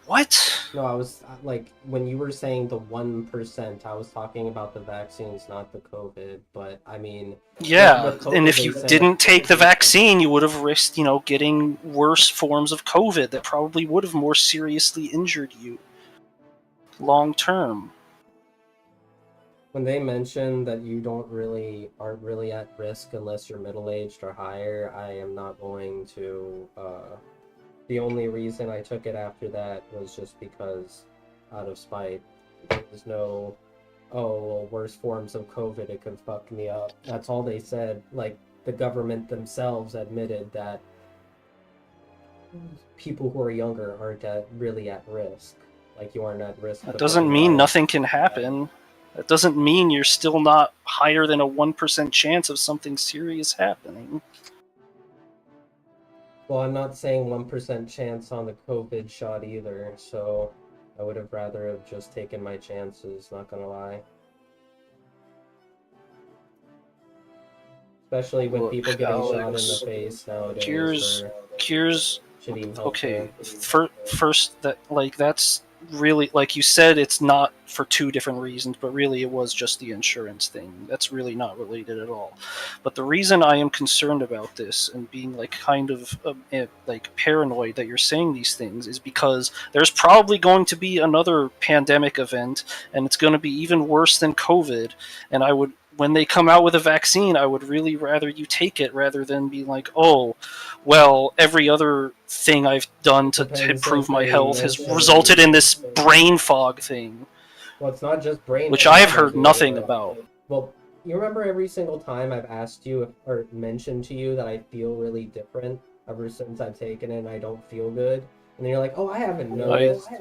[SPEAKER 6] What?
[SPEAKER 1] No, I was like, when you were saying the 1%, I was talking about the vaccines, not the COVID. But I mean,
[SPEAKER 6] Yeah,
[SPEAKER 1] with
[SPEAKER 6] and
[SPEAKER 1] COVID,
[SPEAKER 6] if
[SPEAKER 1] they
[SPEAKER 6] you
[SPEAKER 1] said
[SPEAKER 6] didn't take the vaccine, you would have risked, getting worse forms of COVID that probably would have more seriously injured you long term.
[SPEAKER 1] when they mention that you aren't really at risk unless you're middle-aged or higher, I am not going to. The only reason I took it after that was just because, out of spite. There was no, oh, well, worse forms of COVID, it could fuck me up. That's all they said. Like, the government themselves admitted that people who are younger aren't really at risk. Like, you aren't at risk
[SPEAKER 6] That
[SPEAKER 1] to
[SPEAKER 6] doesn't
[SPEAKER 1] fucking
[SPEAKER 6] mean
[SPEAKER 1] die.
[SPEAKER 6] nothing can happen. That doesn't mean you're still not higher than a 1% chance of something serious happening.
[SPEAKER 1] Well, I'm not saying 1% chance on the COVID shot either, so I would have rather have just taken my chances, not gonna lie. Especially with people
[SPEAKER 6] Look,
[SPEAKER 1] getting shot in the
[SPEAKER 6] Alex,
[SPEAKER 1] face nowadays
[SPEAKER 6] here's
[SPEAKER 1] for
[SPEAKER 6] here's
[SPEAKER 1] shitty
[SPEAKER 6] okay.
[SPEAKER 1] healthcare.
[SPEAKER 6] First, that's really, like you said, it's not for two different reasons, but really it was just the insurance thing. That's really not related at all. But the reason I am concerned about this and being like kind of like paranoid that you're saying these things is because there's probably going to be another pandemic event, and it's going to be even worse than COVID. And I would, when they come out with a vaccine, I would really rather you take it rather than be like, oh, well, every other thing I've done to
[SPEAKER 1] Depends
[SPEAKER 6] improve
[SPEAKER 1] if
[SPEAKER 6] my
[SPEAKER 1] they
[SPEAKER 6] health has
[SPEAKER 1] mention.
[SPEAKER 6] resulted in this brain fog thing,
[SPEAKER 1] Well, it's not just brain
[SPEAKER 6] which I
[SPEAKER 1] fog
[SPEAKER 6] have
[SPEAKER 1] that
[SPEAKER 6] heard
[SPEAKER 1] gave me
[SPEAKER 6] nothing
[SPEAKER 1] it.
[SPEAKER 6] about.
[SPEAKER 1] Well, you remember every single time I've asked you or mentioned to you that I feel really different ever since I've taken it and I don't feel good? And then you're like, oh, I haven't noticed. You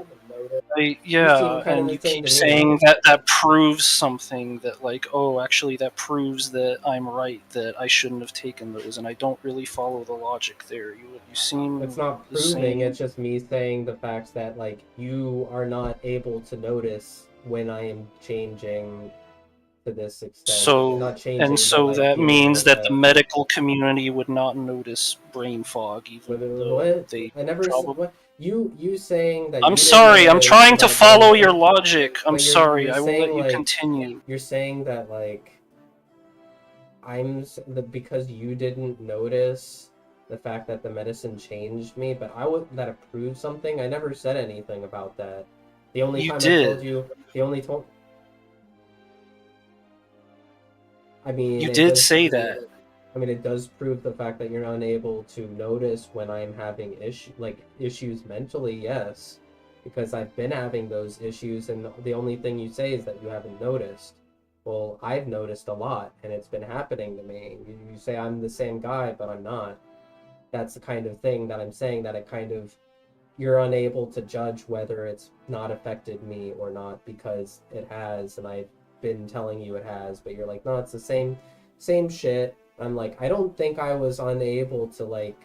[SPEAKER 1] seem
[SPEAKER 6] Yeah,
[SPEAKER 1] kind of
[SPEAKER 6] and
[SPEAKER 1] the
[SPEAKER 6] you
[SPEAKER 1] same
[SPEAKER 6] keep
[SPEAKER 1] to me.
[SPEAKER 6] saying that that proves something, that like, oh, actually that proves that I'm right, that I shouldn't have taken those, and I don't really follow the logic there. You
[SPEAKER 1] It's
[SPEAKER 6] seem
[SPEAKER 1] not
[SPEAKER 6] the
[SPEAKER 1] proving,
[SPEAKER 6] same.
[SPEAKER 1] it's just me saying the facts that, like, you are not able to notice when I am changing to this extent.
[SPEAKER 6] So
[SPEAKER 1] Not changing, but,
[SPEAKER 6] so
[SPEAKER 1] like,
[SPEAKER 6] that
[SPEAKER 1] feeling
[SPEAKER 6] means
[SPEAKER 1] like
[SPEAKER 6] that the
[SPEAKER 1] a.
[SPEAKER 6] medical community would not notice brain fog, even though
[SPEAKER 1] What?
[SPEAKER 6] they
[SPEAKER 1] I never said.
[SPEAKER 6] probably.
[SPEAKER 1] What? You saying that
[SPEAKER 6] I'm
[SPEAKER 1] you didn't
[SPEAKER 6] sorry. I'm
[SPEAKER 1] notice
[SPEAKER 6] trying to
[SPEAKER 1] without
[SPEAKER 6] follow your
[SPEAKER 1] noticing.
[SPEAKER 6] logic. I'm
[SPEAKER 1] But you're
[SPEAKER 6] sorry. I will let
[SPEAKER 1] saying,
[SPEAKER 6] you
[SPEAKER 1] like,
[SPEAKER 6] continue.
[SPEAKER 1] you're saying that, like, because you didn't notice the fact that the medicine changed me, but I would that it proved something. I never said anything about that. The only
[SPEAKER 6] You
[SPEAKER 1] time I told
[SPEAKER 6] did.
[SPEAKER 1] you, the only told. I mean,
[SPEAKER 6] You
[SPEAKER 1] it
[SPEAKER 6] did
[SPEAKER 1] does.
[SPEAKER 6] say that.
[SPEAKER 1] I mean, it does prove the fact that you're unable to notice when I'm having issues mentally. Yes, because I've been having those issues, and the only thing you say is that you haven't noticed. Well, I've noticed a lot, and it's been happening to me. You say I'm the same guy, but I'm not. That's the kind of thing that I'm saying, that it kind of, you're unable to judge whether it's not affected me or not because it has, and I've been telling you it has, but you're like, no, it's the same shit. I'm like, I don't think I was unable to, like,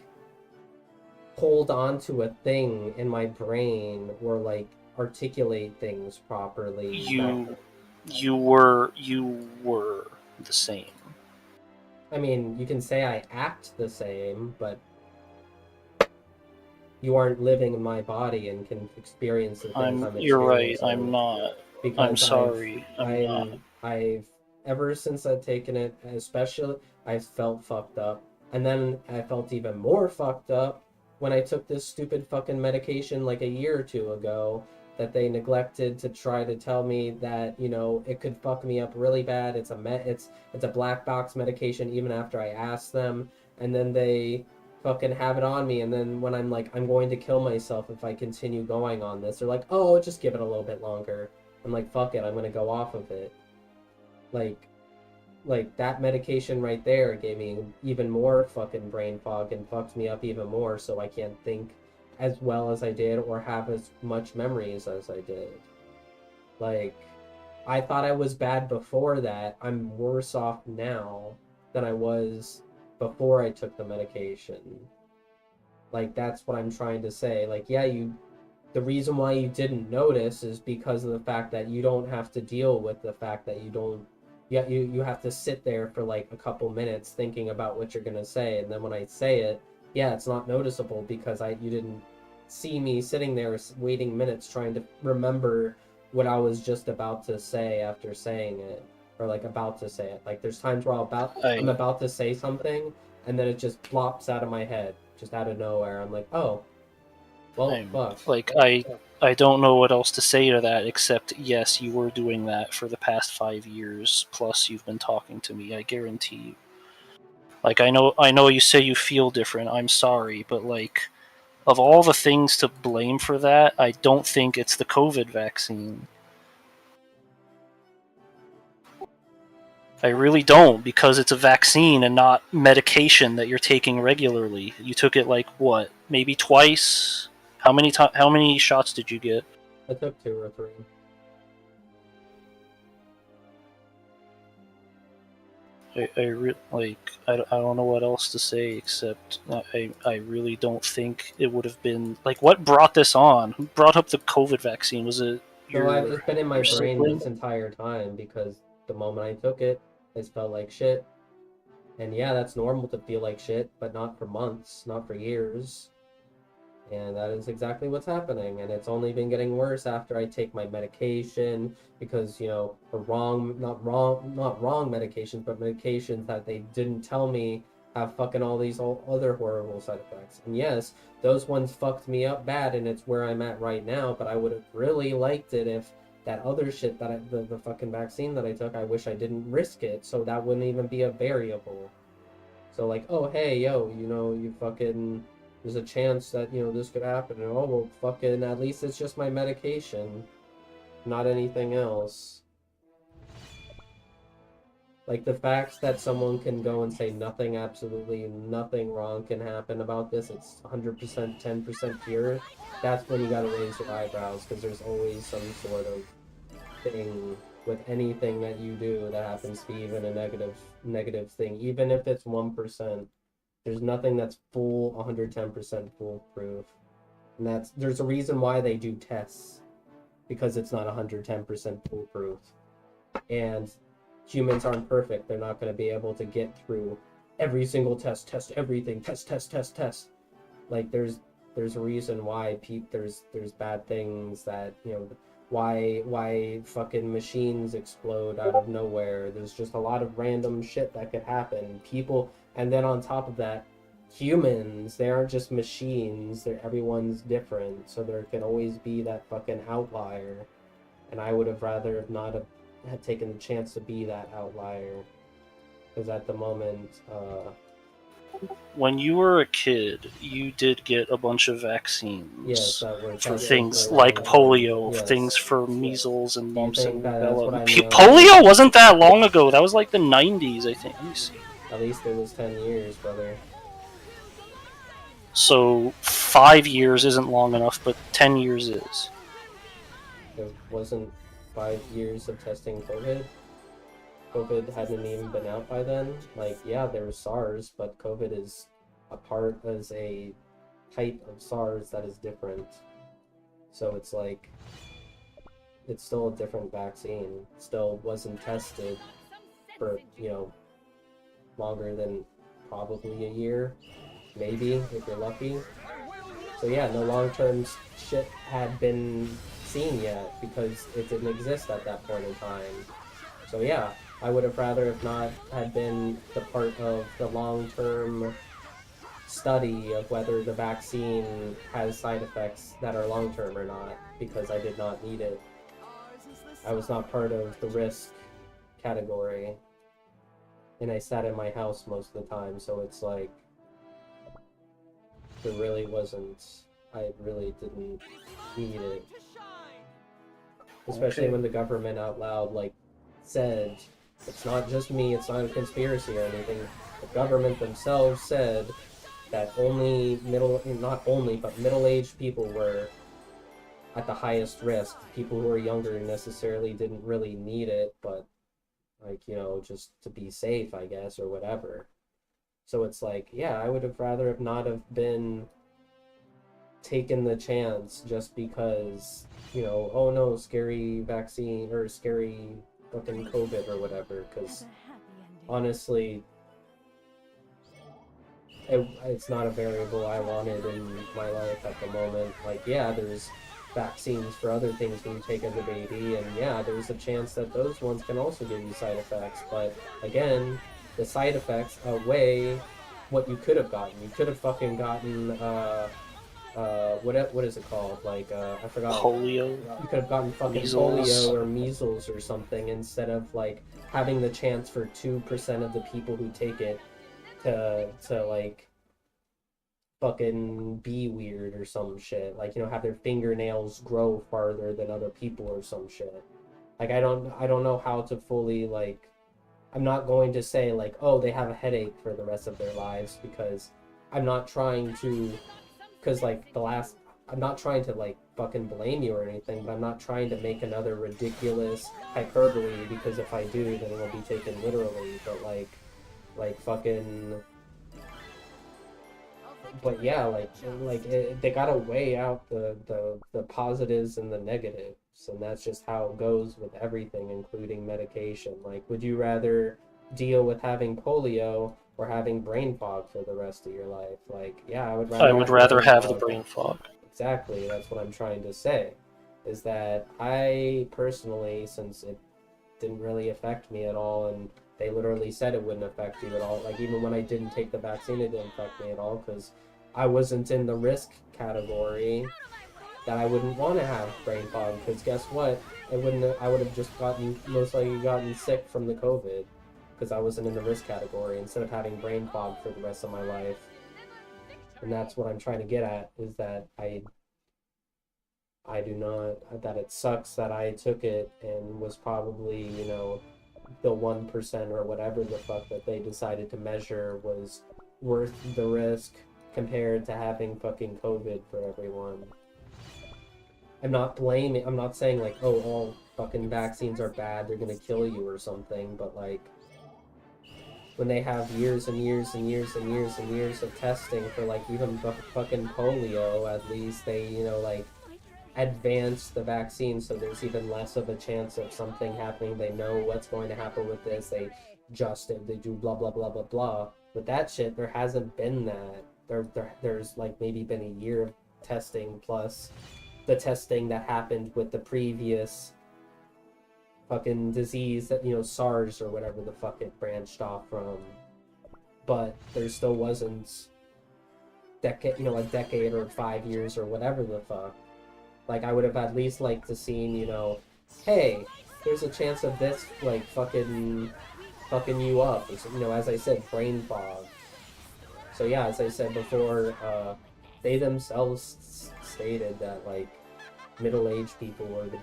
[SPEAKER 1] hold on to a thing in my brain or, like, articulate things properly.
[SPEAKER 6] You were the same.
[SPEAKER 1] I mean, you can say I act the same, but you aren't living in my body and can experience the things I'm
[SPEAKER 6] You're right.
[SPEAKER 1] experiencing.
[SPEAKER 6] I'm not. I'm
[SPEAKER 1] Because
[SPEAKER 6] sorry. I'm not.
[SPEAKER 1] I've ever since I've taken it, especially, I've felt fucked up. And then I felt even more fucked up when I took this stupid fucking medication like a year or two ago, that they neglected to try to tell me that, it could fuck me up really bad. It's a black box medication even after I asked them, and then they fucking have it on me, and then when I'm like, I'm going to kill myself if I continue going on this, they're like, oh, just give it a little bit longer. I'm like, fuck it, I'm gonna go off of it. Like, that medication right there gave me even more fucking brain fog and fucked me up even more, so I can't think as well as I did or have as much memories as I did. Like, I thought I was bad before that. I'm worse off now than I was before I took the medication. Like, that's what I'm trying to say. Like, yeah, the reason why you didn't notice is because of the fact that you don't have to deal with the fact that you don't. Yeah, you have to sit there for like a couple minutes thinking about what you're gonna say, and then when I say it, yeah, it's not noticeable because you didn't see me sitting there waiting minutes trying to remember what I was just about to say after saying it, or like about to say it. Like there's times where I'm about to say something and then it just plops out of my head, just out of nowhere. I'm like, oh, well, fuck.
[SPEAKER 6] Like I don't know what else to say to that except yes, you were doing that for the past 5 years. Plus, you've been talking to me. I guarantee you. Like I know you say you feel different. I'm sorry, but like of all the things to blame for that, I don't think it's the COVID vaccine. I really don't, because it's a vaccine and not medication that you're taking regularly. You took it like what, maybe twice? How many shots did you get?
[SPEAKER 1] I took 2 or 3.
[SPEAKER 6] I don't know what else to say except I really don't think it would have been like what brought this on. Who brought up the COVID vaccine? Was it
[SPEAKER 1] So it's been in my
[SPEAKER 6] your
[SPEAKER 1] brain
[SPEAKER 6] sibling?
[SPEAKER 1] this entire time because the moment I took it, I felt like shit. And yeah, that's normal to feel like shit, but not for months, not for years. And that is exactly what's happening. And it's only been getting worse after I take my medication because, you know, not wrong medications, but medications that they didn't tell me have fucking all these other horrible side effects. And yes, those ones fucked me up bad, and it's where I'm at right now. But I would have really liked it if that other shit that the fucking vaccine that I took, I wish I didn't risk it, so that wouldn't even be a variable. So like, oh hey, yo, you know, you fucking, there's a chance that, you know, this could happen, and oh well, fucking, at least it's just my medication, not anything else. Like the facts that someone can go and say nothing, absolutely nothing wrong can happen about this, it's 100%, 10% pure, that's when you gotta raise your eyebrows, because there's always some sort of thing with anything that you do that happens to be even a negative thing, even if it's 1%. There's nothing that's full 110% foolproof. And there's a reason why they do tests, because it's not 110% foolproof. And humans aren't perfect. They're not going to be able to get through every single test everything, test. Like there's a reason why there's bad things that, you know, why fucking machines explode out of nowhere. There's just a lot of random shit that could happen. People, and then on top of that, humans, they aren't just machines. Everyone's different, so there can always be that fucking outlier. And I would have rather not have had taken the chance to be that outlier, because at the moment,
[SPEAKER 6] when you were a kid, you did get a bunch of vaccines
[SPEAKER 1] yes, that were
[SPEAKER 6] for
[SPEAKER 1] tested
[SPEAKER 6] things
[SPEAKER 1] for
[SPEAKER 6] like
[SPEAKER 1] things
[SPEAKER 6] polio,
[SPEAKER 1] yes.
[SPEAKER 6] things for measles and
[SPEAKER 1] Do you
[SPEAKER 6] mumps
[SPEAKER 1] think
[SPEAKER 6] and
[SPEAKER 1] that's what
[SPEAKER 6] rubella.
[SPEAKER 1] I mean?
[SPEAKER 6] Polio wasn't that long ago. That was like the 90s, I think. Let me see.
[SPEAKER 1] At least it was 10 years, brother.
[SPEAKER 6] So 5 years isn't long enough, but 10 years is.
[SPEAKER 1] It wasn't 5 years of testing COVID. COVID hadn't even been out by then. Like, yeah, there was SARS, but COVID is a type of SARS that is different. So it's like, it's still a different vaccine. It still wasn't tested for, you know, longer than probably a year, maybe, if you're lucky. So yeah, no long-term shit had been seen yet because it didn't exist at that point in time. So yeah, I would have rather have not had been the part of the long-term study of whether the vaccine has side effects that are long-term or not, because I did not need it. I was not part of the risk category, and I sat in my house most of the time, so it's like, there really wasn't, I really didn't need it. Especially when the government out loud, like, said, it's not just me, it's not a conspiracy or anything. The government themselves said that only not only, but middle-aged people were at the highest risk. People who are younger necessarily didn't really need it, but, like, you know, just to be safe, I guess, or whatever. So it's like, yeah, I would have rather have not have been taken the chance just because, you know, oh no, scary vaccine, or scary fucking COVID or whatever, because honestly, it's not a variable I wanted in my life at the moment. Like, yeah, there's vaccines for other things when you take as a baby, and yeah, there's a chance that those ones can also give you side effects. But again, the side effects outweigh what you could have gotten. You could have fucking gotten what is it called? Like I forgot.
[SPEAKER 6] Polio,
[SPEAKER 1] You could have gotten fucking
[SPEAKER 6] measles.
[SPEAKER 1] polio or measles or something instead of like having the chance for 2% of the people who take it to like fucking be weird or some shit. Like, have their fingernails grow farther than other people or some shit. Like, I don't know how to fully like. I'm not going to say like, oh, they have a headache for the rest of their lives, because I'm not trying to, because like I'm not trying to like fucking blame you or anything, but I'm not trying to make another ridiculous hyperbole, because if I do, then it will be taken literally. But like fucking, but yeah, they gotta weigh out the positives and the negatives, and that's just how it goes with everything, including medication. Like, would you rather deal with having polio or having brain fog for the rest of your life? Like, yeah, I would rather
[SPEAKER 6] I would
[SPEAKER 1] have the
[SPEAKER 6] rather
[SPEAKER 1] brain
[SPEAKER 6] have the
[SPEAKER 1] fog.
[SPEAKER 6] brain fog.
[SPEAKER 1] Exactly, that's what I'm trying to say. Is that I personally, since it didn't really affect me at all, and they literally said it wouldn't affect you at all. Like, even when I didn't take the vaccine, it didn't affect me at all, because I wasn't in the risk category that I wouldn't want to have brain fog, because guess what? I would have just most likely gotten sick from the COVID, because I wasn't in the risk category, instead of having brain fog for the rest of my life. And that's what I'm trying to get at, is that I do not, that it sucks that I took it and was probably, the 1% or whatever the fuck that they decided to measure was worth the risk compared to having fucking COVID for everyone. I'm not saying like, oh, all fucking vaccines are bad, they're gonna kill you or something, but like, when they have years and years and years and years and years of testing for like even fucking polio, at least they, like, advance the vaccine so there's even less of a chance of something happening. They know what's going to happen with this. They do blah blah blah blah blah. With that shit, there hasn't been that. There's like maybe been a year of testing plus the testing that happened with the previous fucking disease that, SARS or whatever the fuck it branched off from. But there still wasn't a decade or 5 years or whatever the fuck. Like, I would have at least liked to seen, hey, there's a chance of this, like, fucking you up. Or, as I said, brain fog. So yeah, as I said before, they themselves stated that, like, middle-aged people were the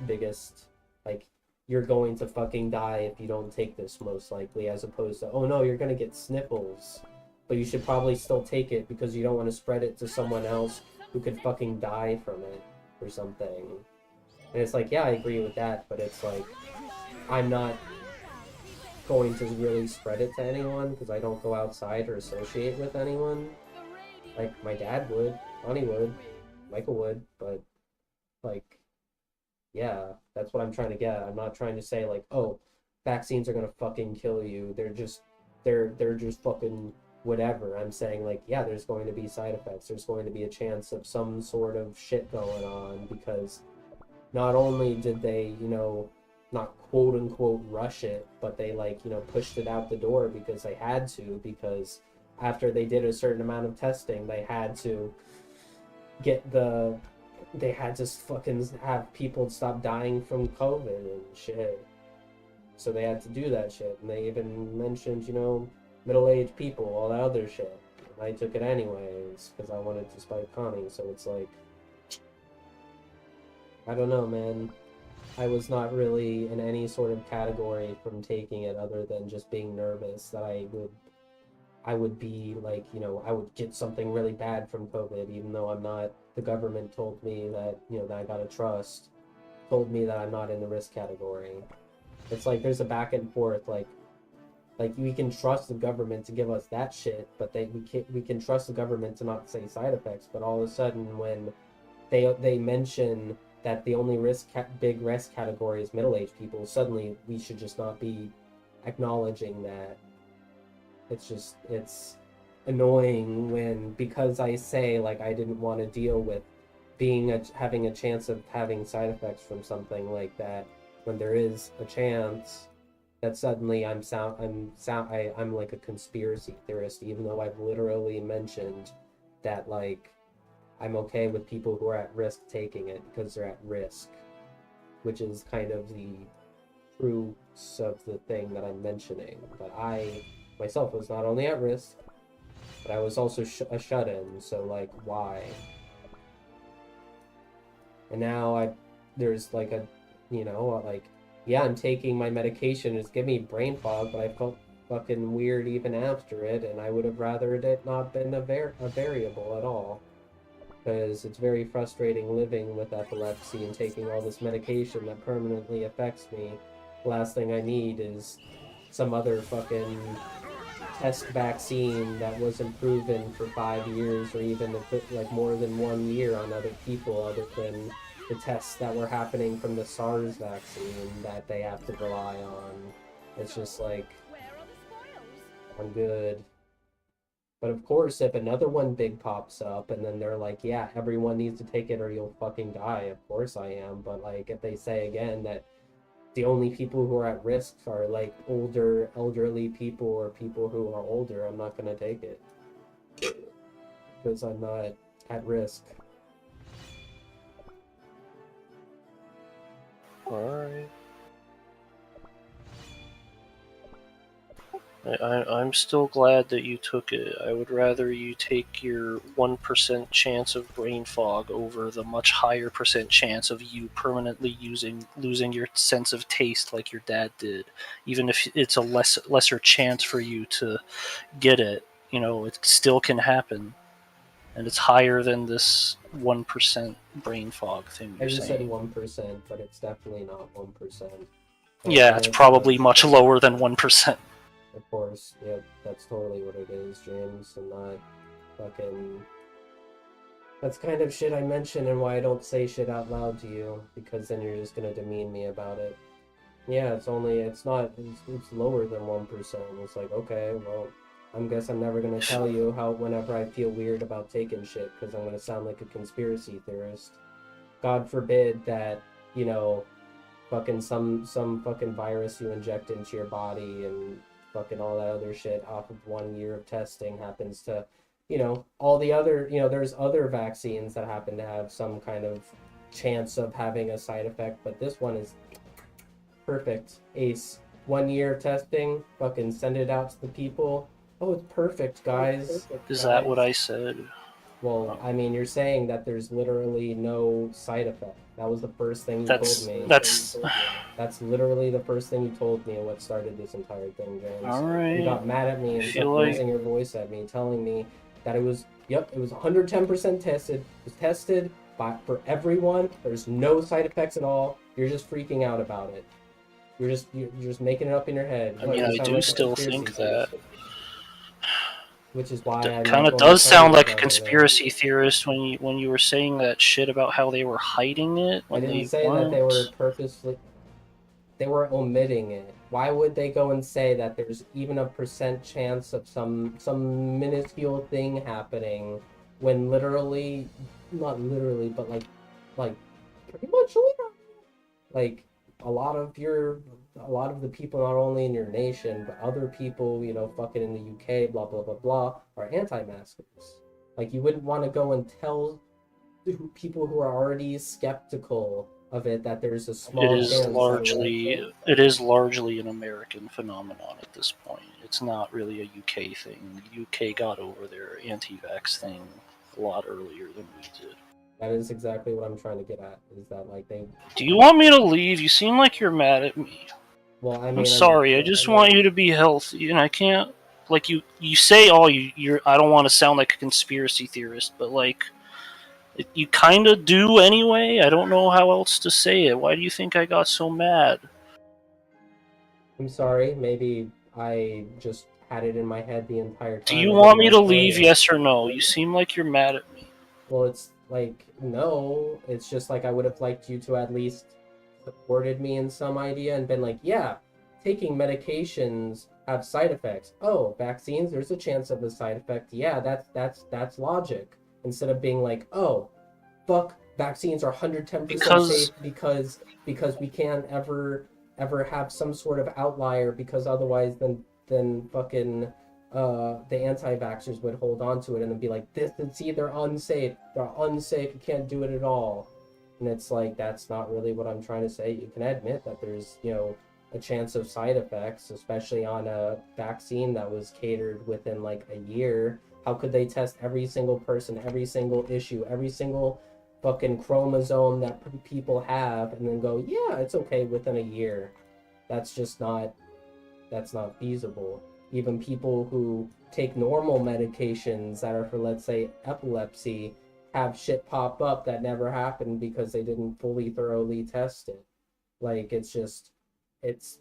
[SPEAKER 1] biggest, like, you're going to fucking die if you don't take this, most likely, as opposed to, oh no, you're gonna get sniffles, but you should probably still take it because you don't want to spread it to someone else who could fucking die from it or something. And it's like, yeah, I agree with that, but it's like, I'm not going to really spread it to anyone because I don't go outside or associate with anyone. Like, my dad would, Bonnie would, Michael would, but, like, yeah, that's what I'm trying to get at. I'm not trying to say, like, oh, vaccines are gonna fucking kill you. They're just fucking whatever. I'm saying, like, yeah, there's going to be side effects. There's going to be a chance of some sort of shit going on, because not only did they, not quote unquote rush it, but they, like, pushed it out the door because they had to, because after they did a certain amount of testing, they had to fucking have people stop dying from COVID and shit. So they had to do that shit. And they even mentioned, middle-aged people, all that other shit. And I took it anyways, because I wanted to spite Connie. So it's like, I don't know, man. I was not really in any sort of category from taking it other than just being nervous that I would be like, I would get something really bad from COVID, even though I'm not. The government told me that, that I gotta trust, told me that I'm not in the risk category. It's like there's a back and forth, like we can trust the government to give us that shit, but we can trust the government to not say side effects. But all of a sudden, when they mention that the only big risk category is middle-aged people, suddenly we should just not be acknowledging that. It's annoying when, because I say like I didn't want to deal with having a chance of having side effects from something like that, when there is a chance that suddenly I'm like a conspiracy theorist, even though I've literally mentioned that like I'm okay with people who are at risk taking it because they're at risk, which is kind of the fruits of the thing that I'm mentioning. But I myself was not only at risk, but I was also a shut-in, so like why? And now there's like a, like, yeah, I'm taking my medication, it's giving me brain fog, but I felt fucking weird even after it, and I would have rather it not been a variable at all. Because it's very frustrating living with epilepsy and taking all this medication that permanently affects me. The last thing I need is some other fucking test vaccine that wasn't proven for 5 years, or even if it, like more than 1 year on other people, other than the tests that were happening from the SARS vaccine that they have to rely on. It's just like,
[SPEAKER 2] Where are the spoils?
[SPEAKER 1] I'm good. But of course, if another one big pops up and then they're like, yeah, everyone needs to take it or you'll fucking die, of course I am. But like, if they say again that the only people who are at risk are like older, elderly people or people who are older, I'm not gonna take it. Because I'm not at risk.
[SPEAKER 6] Alright. I'm still glad that you took it. I would rather you take your 1% chance of brain fog over the much higher percent chance of you permanently losing your sense of taste like your dad did. Even if it's a lesser chance for you to get it, it still can happen. And it's higher than this 1% brain fog thing
[SPEAKER 1] I
[SPEAKER 6] you're
[SPEAKER 1] just said
[SPEAKER 6] saying.
[SPEAKER 1] 1%, but it's definitely not 1%.
[SPEAKER 6] Yeah, it's probably much lower than 1%.
[SPEAKER 1] Of course, yeah, that's totally what it is, James, and not fucking... That's kind of shit I mention and why I don't say shit out loud to you, because then you're just gonna demean me about it. Yeah, it's lower than 1%. It's like, okay, well, I guess I'm never gonna tell you how whenever I feel weird about taking shit, because I'm gonna sound like a conspiracy theorist. God forbid that, fucking some fucking virus you inject into your body and fucking all that other shit off of 1 year of testing happens to, all the other, there's other vaccines that happen to have some kind of chance of having a side effect, but this one is perfect. Ace. 1 year of testing, fucking send it out to the people. Oh, it's perfect, guys.
[SPEAKER 6] Is that what I said?
[SPEAKER 1] Well, I mean, you're saying that there's literally no side effect. That was the first thing you told me. That's literally the first thing you told me and what started this entire thing, James.
[SPEAKER 6] Alright.
[SPEAKER 1] You got mad at me and kept
[SPEAKER 6] like...
[SPEAKER 1] raising your voice at me, telling me that it was 110% tested. It was tested for everyone. There's no side effects at all. You're just freaking out about it. You're just making it up in your head.
[SPEAKER 6] I mean, I do still think that.
[SPEAKER 1] Which is why
[SPEAKER 6] it kind of does sound like a conspiracy theorist when you were saying that shit about how they were hiding it.
[SPEAKER 1] I didn't say that they were purposely. They were omitting it. Why would they go and say that there's even a percent chance of some minuscule thing happening when literally, not literally, but like pretty much literally, like a lot of the people, not only in your nation, but other people, fucking in the UK, blah, blah, blah, blah, are anti-maskers. Like, you wouldn't want to go and tell people who are already skeptical of it that there's a small chance.
[SPEAKER 6] It is largely an American phenomenon at this point. It's not really a UK thing. The UK got over their anti-vax thing a lot earlier than we did.
[SPEAKER 1] That is exactly what I'm trying to get at, is that, like, they...
[SPEAKER 6] Do you want me to leave? You seem like you're mad at me.
[SPEAKER 1] Well, I mean...
[SPEAKER 6] I'm sorry, I just want you to be healthy, and I can't... Like, you say, you're... I don't want to sound like a conspiracy theorist, but, like, you kind of do anyway? I don't know how else to say it. Why do you think I got so mad?
[SPEAKER 1] I'm sorry, maybe I just had it in my head the entire time.
[SPEAKER 6] Do you want me to leave, yes or no? You seem like you're mad at me.
[SPEAKER 1] Well, it's like, no, it's just like I would have liked you to at least supported me in some idea and been like, yeah, taking medications have side effects. Oh, vaccines, there's a chance of a side effect. Yeah, that's logic. Instead of being like, oh, fuck, vaccines are 110% safe because we can't ever have some sort of outlier, because otherwise then fucking the anti-vaxxers would hold on to it and then be like, this, see, they're unsafe, you can't do it at all. And it's like, that's not really what I'm trying to say. You can admit that there's, you know, a chance of side effects, especially on a vaccine that was catered within like a year. How could they test every single person, every single issue, every single fucking chromosome that people have, and then go, yeah, it's okay within a year? That's just not, that's not feasible. Even people who take normal medications that are for, let's say, epilepsy, have shit pop up that never happened because they didn't fully thoroughly test it. Like, it's just, it's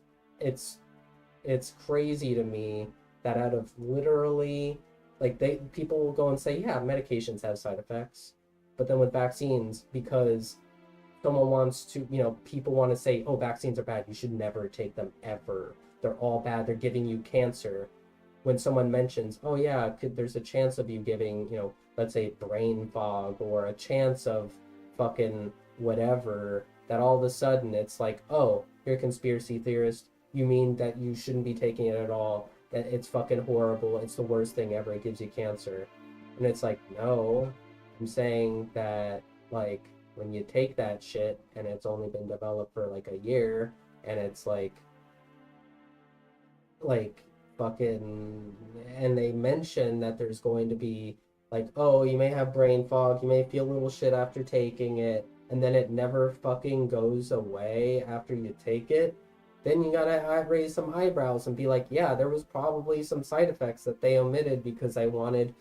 [SPEAKER 1] crazy to me that out of literally, like, people will go and say, yeah, medications have side effects. But then with vaccines, because someone wants to, you know, people want to say, oh, vaccines are bad, you should never take them ever. They're all bad, they're giving you cancer. When someone mentions, oh yeah, there's a chance of you giving, you know, let's say brain fog, or a chance of fucking whatever, that all of a sudden it's like, oh, you're a conspiracy theorist, you mean that you shouldn't be taking it at all, that it's fucking horrible, it's the worst thing ever, it gives you cancer. And it's like, no, I'm saying that, like, when you take that shit and it's only been developed for like a year, and it's like fucking, and they mention that there's going to be like, oh, you may have brain fog, you may feel a little shit after taking it, and then it never fucking goes away after you take it, then you gotta raise some eyebrows and be like, yeah, there was probably some side effects that they omitted because they wanted,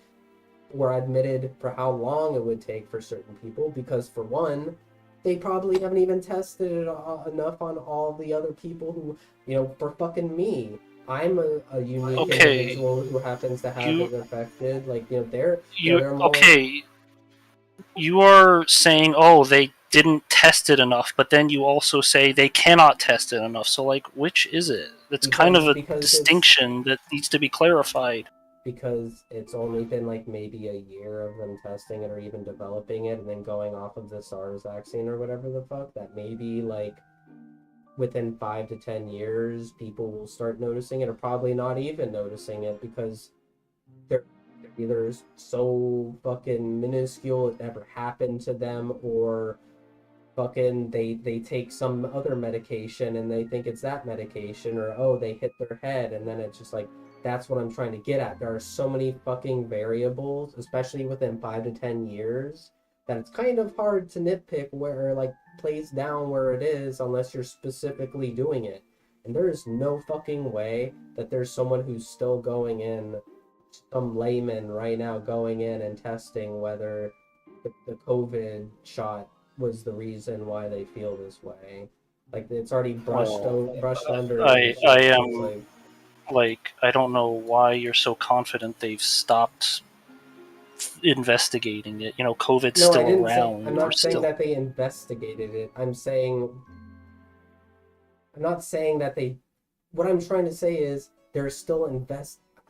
[SPEAKER 1] or admitted for how long it would take for certain people, because for one, they probably haven't even tested it enough on all the other people who, you know, for fucking me, I'm a unique individual who happens to have it affected. Like, you know, they're more...
[SPEAKER 6] Okay, you are saying, oh, they didn't test it enough, but then you also say they cannot test it enough. So, like, which is it? That's kind of a distinction that needs to be clarified.
[SPEAKER 1] Because it's only been like maybe a year of them testing it or even developing it and then going off of the SARS vaccine or whatever the fuck, that maybe like within 5 to 10 years people will start noticing it, or probably not even noticing it because they're either so fucking minuscule it never happened to them, or fucking they take some other medication and they think it's that medication, or oh, they hit their head, and then it's just like, that's what I'm trying to get at. There are so many fucking variables, especially within 5 to 10 years, that it's kind of hard to nitpick where, like, plays down where it is unless you're specifically doing it. And there is no fucking way that there's someone who's still going in, some layman right now going in and testing whether the COVID shot was the reason why they feel this way. Like, it's already brushed under.
[SPEAKER 6] I am... Like, I don't know why you're so confident they've stopped investigating it. You know, COVID's still around.
[SPEAKER 1] I'm not saying that they investigated it. I'm not saying that they... What I'm trying to say is they're still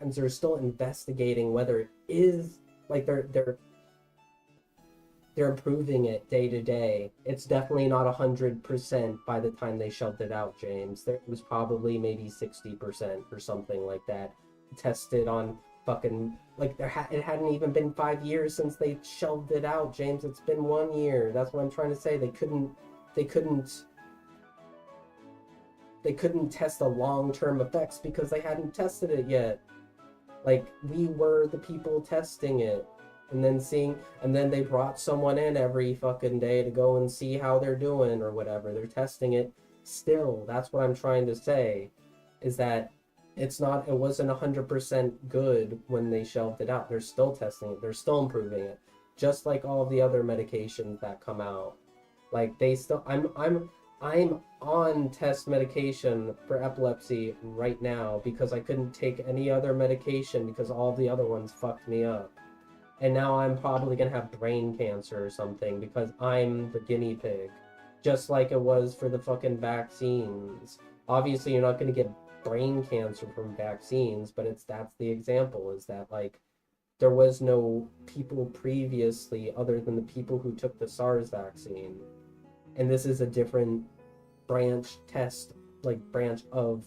[SPEAKER 1] investigating whether it is, like, they're improving it day to day. It's definitely not 100% by the time they shoved it out, James. There was probably maybe 60% or something like that tested on fucking, like, it hadn't even been 5 years since they shoved it out, James. It's been 1 year. That's what I'm trying to say. They couldn't test the long-term effects because they hadn't tested it yet. Like, we were the people testing it. And then they brought someone in every fucking day to go and see how they're doing or whatever. They're testing it still. That's what I'm trying to say, is that it wasn't 100% good when they shelved it out. They're still testing it. They're still improving it. Just like all the other medications that come out. Like, I'm on test medication for epilepsy right now because I couldn't take any other medication because all the other ones fucked me up. And now I'm probably going to have brain cancer or something because I'm the guinea pig. Just like it was for the fucking vaccines. Obviously, you're not going to get brain cancer from vaccines, but that's the example, is that like there was no people previously other than the people who took the SARS vaccine. And this is a different branch test, like branch of,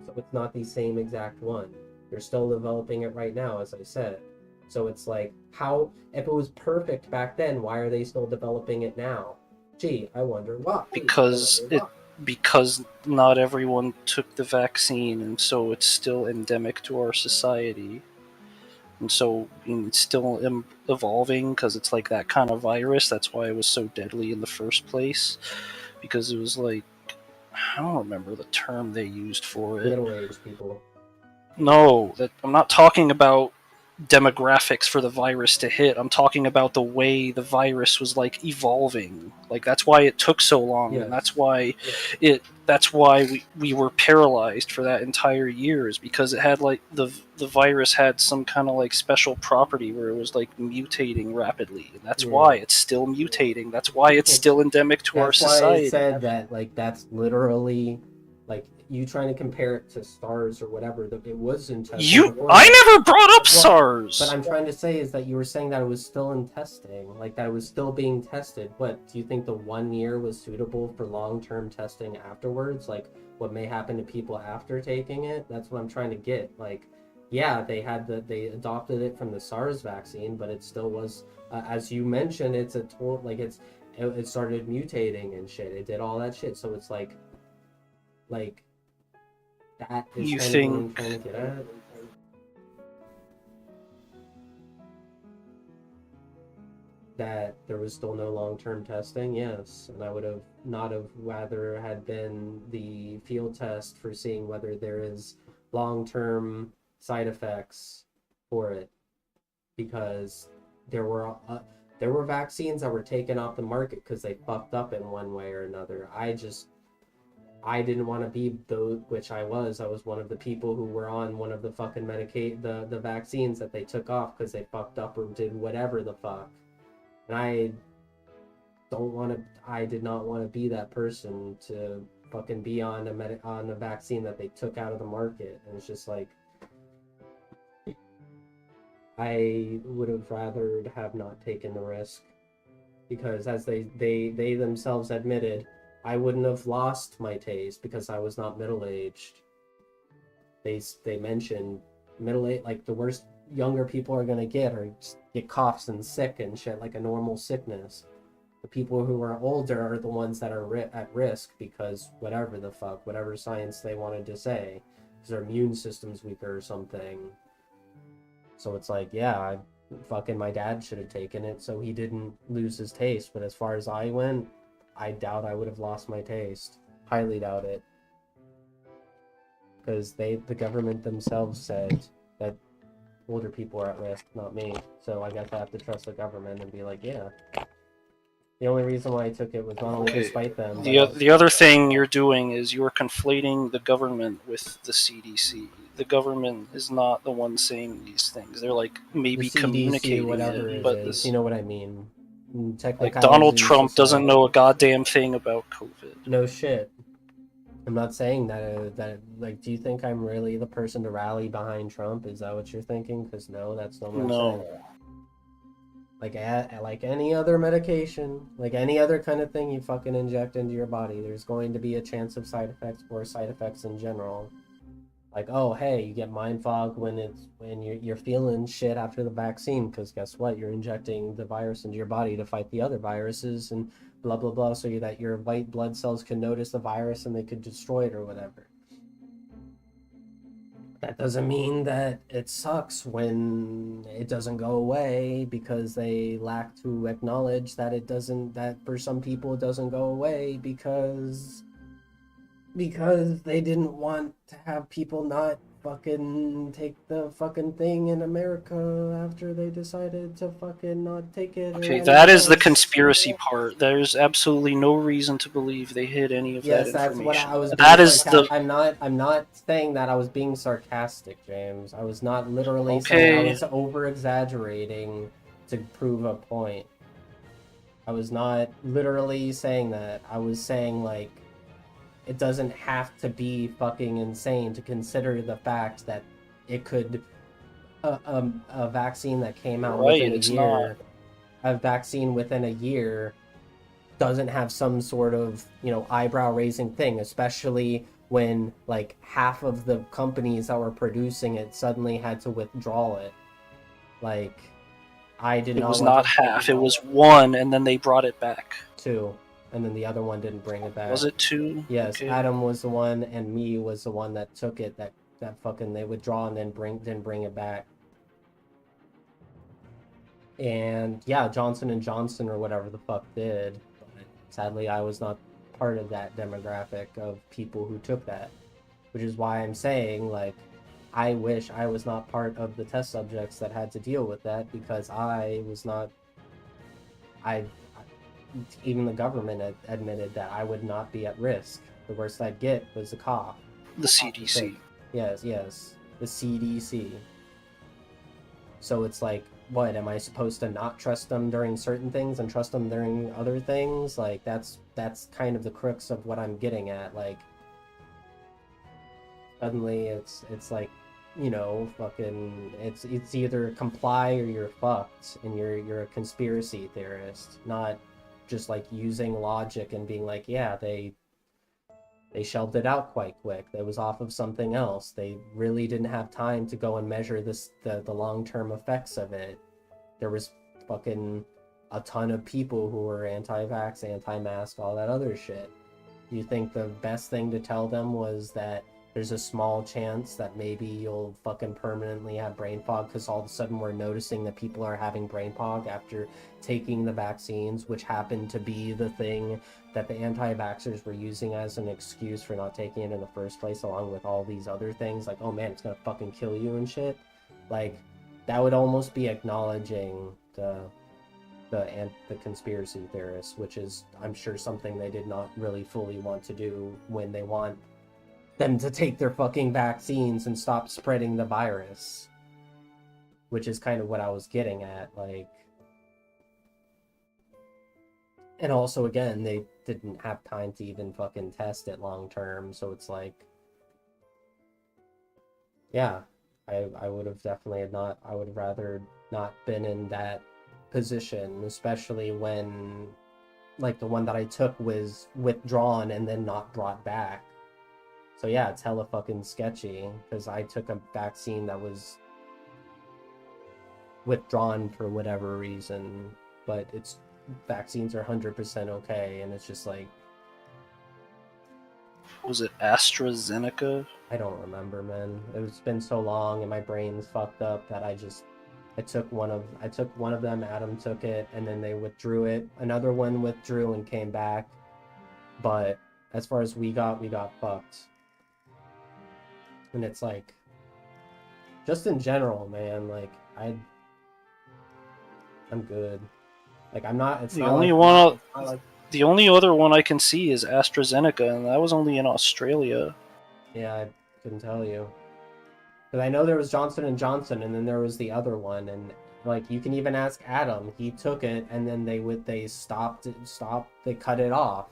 [SPEAKER 1] so it's not the same exact one. They're still developing it right now, as I said. So it's like, how, if it was perfect back then, why are they still developing it now? Gee, I wonder why.
[SPEAKER 6] Because not everyone took the vaccine, and so it's still endemic to our society. And so it's still evolving because it's like that kind of virus. That's why it was so deadly in the first place. Because it was like, I don't remember the term they used for it.
[SPEAKER 1] Middle-aged people.
[SPEAKER 6] No, I'm not talking about demographics for the virus to hit. I'm talking about the way the virus was like evolving. Like that's why it took so long,
[SPEAKER 1] Yes.
[SPEAKER 6] and that's why we were paralyzed for that entire year, is because it had like the virus had some kind of like special property where it was like mutating rapidly, and that's why it's still mutating. That's why it's still endemic to our society.
[SPEAKER 1] That's why I said that, like, that's literally like you trying to compare it to SARS or whatever. It was in testing.
[SPEAKER 6] I never brought up SARS.
[SPEAKER 1] But I'm trying to say is that you were saying that it was still in testing, like that it was still being tested. What do you think, the 1 year was suitable for long-term testing afterwards? Like what may happen to people after taking it? That's what I'm trying to get. Like, yeah, they adopted it from the SARS vaccine, but it still was, as you mentioned, it's a total, like it started mutating and shit. It did all that shit. So it's like that is
[SPEAKER 6] You
[SPEAKER 1] kind
[SPEAKER 6] think
[SPEAKER 1] of what I'm trying to get at. That there was still no long-term testing, yes, and I would have not have rather had been the field test for seeing whether there is long-term side effects for it, because there were vaccines that were taken off the market because they fucked up in one way or another. I didn't want to be those, which I was one of the people who were on one of the fucking the vaccines that they took off because they fucked up or did whatever the fuck. And I did not want to be that person to fucking be on a vaccine that they took out of the market. And it's just like, I would have rather have not taken the risk, because as they themselves admitted, I wouldn't have lost my taste because I was not middle-aged. They mentioned middle-aged, like the worst younger people are gonna get coughs and sick and shit, like a normal sickness. The people who are older are the ones that are at risk because whatever the fuck, whatever science they wanted to say, because their immune system's weaker or something. So it's like, yeah, my dad should have taken it so he didn't lose his taste. But as far as I went, I doubt I would have lost my taste. Highly doubt it. Because the government themselves said that older people are at risk, not me. So I guess I have to trust the government and be like, yeah. The only reason why I took it was not only to spite them.
[SPEAKER 6] The other thing you're doing is you're conflating the government with the CDC. The government is not the one saying these things. They're like maybe
[SPEAKER 1] the CDC,
[SPEAKER 6] communicating
[SPEAKER 1] whatever
[SPEAKER 6] it,
[SPEAKER 1] it
[SPEAKER 6] but
[SPEAKER 1] is, you know what I mean.
[SPEAKER 6] Like Donald Trump doesn't know a goddamn thing about COVID.
[SPEAKER 1] No shit. I'm not saying that like, do you think I'm really the person to rally behind Trump? Is that what you're thinking? Because no, that's not what I'm saying. Like any other medication, like any other kind of thing you fucking inject into your body, there's going to be a chance of side effects, or side effects in general. Like, oh hey, you get mind fog when you're feeling shit after the vaccine, because guess what? You're injecting the virus into your body to fight the other viruses and blah blah blah, so that your white blood cells can notice the virus and they could destroy it or whatever. That doesn't mean that it sucks when it doesn't go away, because they lack to acknowledge that that for some people it doesn't go away because they didn't want to have people not fucking take the fucking thing in America after they decided to fucking not take it.
[SPEAKER 6] Okay, that is the conspiracy part. There's absolutely no reason to believe they hid any of that information.
[SPEAKER 1] Yes, that's what I was.
[SPEAKER 6] That is the.
[SPEAKER 1] I'm not saying that I was being sarcastic, James. I was not literally saying I was over exaggerating to prove a point. I was not literally saying that. I was saying, like, it doesn't have to be fucking insane to consider the fact that it could a vaccine that came out
[SPEAKER 6] Right,
[SPEAKER 1] within a
[SPEAKER 6] it's
[SPEAKER 1] year, a vaccine within a year doesn't have some sort of, you know, eyebrow raising thing, especially when like half of the companies that were producing it suddenly had to withdraw it. Like, I did
[SPEAKER 6] It
[SPEAKER 1] not
[SPEAKER 6] was
[SPEAKER 1] want
[SPEAKER 6] not
[SPEAKER 1] to
[SPEAKER 6] half. It was one, and then they brought it back.
[SPEAKER 1] two, and then the other one didn't bring it back.
[SPEAKER 6] Was it two?
[SPEAKER 1] Yes,
[SPEAKER 6] Okay.
[SPEAKER 1] Adam was the one, and me was the one that took it. That fucking they withdraw and then didn't bring it back. And yeah, Johnson and Johnson or whatever the fuck did. But sadly, I was not part of that demographic of people who took that, which is why I'm saying, like, I wish I was not part of the test subjects that had to deal with that, because I was not. Even the government admitted that I would not be at risk. The worst I'd get was a cough.
[SPEAKER 6] The CDC.
[SPEAKER 1] Yes, the CDC. So it's like, what, am I supposed to not trust them during certain things and trust them during other things? Like, that's kind of the crux of what I'm getting at. Like, suddenly it's like, you know, fucking, it's either comply or you're fucked, and you're a conspiracy theorist, not just like using logic and being like, yeah, they shelved it out quite quick. It was off of something else. They really didn't have time to go and measure the long-term effects of it. There was fucking a ton of people who were anti-vax, anti-mask, all that other shit. You think the best thing to tell them was that there's a small chance that maybe you'll fucking permanently have brain fog because all of a sudden we're noticing that people are having brain fog after taking the vaccines, which happened to be the thing that the anti-vaxxers were using as an excuse for not taking it in the first place, along with all these other things, like, oh man, it's gonna fucking kill you and shit. Like, that would almost be acknowledging the conspiracy theorists, which is, I'm sure, something they did not really fully want to do when they want them to take their fucking vaccines and stop spreading the virus. Which is kind of what I was getting at, like. And also, again, they didn't have time to even fucking test it long term, so it's like, yeah, I would have definitely not, I would have rather not been in that position, especially when, like, the one that I took was withdrawn and then not brought back. So yeah, it's hella fucking sketchy, because I took a vaccine that was withdrawn for whatever reason, but it's, vaccines are 100% okay, and it's just like...
[SPEAKER 6] Was it AstraZeneca?
[SPEAKER 1] I don't remember, man. It's been so long, and my brain's fucked up that I took one of them, Adam took it, and then they withdrew it. Another one withdrew and came back, but as far as we got fucked. And it's like, just in general, man, like, I'm good. Like, I'm not, it's
[SPEAKER 6] The
[SPEAKER 1] not
[SPEAKER 6] only
[SPEAKER 1] like,
[SPEAKER 6] one, the only other one I can see is AstraZeneca, and that was only in Australia.
[SPEAKER 1] Yeah, I couldn't tell you. Because I know there was Johnson and Johnson, and then there was the other one, and like, you can even ask Adam. He took it, and then they stopped, they cut it off.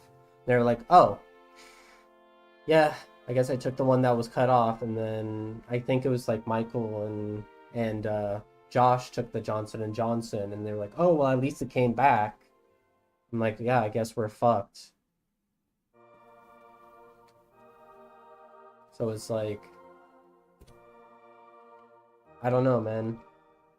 [SPEAKER 1] They're like, oh, yeah, I guess I took the one that was cut off, and then I think it was like Michael and Josh took the Johnson and Johnson, and they're like, oh, well, at least it came back. I'm like, yeah, I guess we're fucked. So it's like, I don't know, man.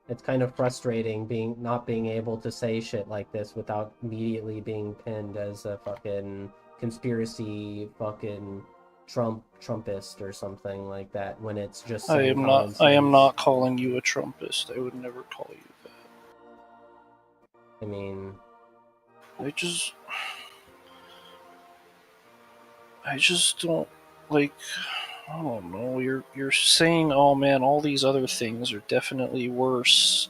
[SPEAKER 1] It's kind of frustrating not being able to say shit like this without immediately being pinned as a fucking conspiracy fucking Trumpist or something like that, when it's just
[SPEAKER 6] I
[SPEAKER 1] saying
[SPEAKER 6] am not calling you a Trumpist. I would never call you that.
[SPEAKER 1] I mean,
[SPEAKER 6] I just don't, like, I don't know. You're saying, oh man, all these other things are definitely worse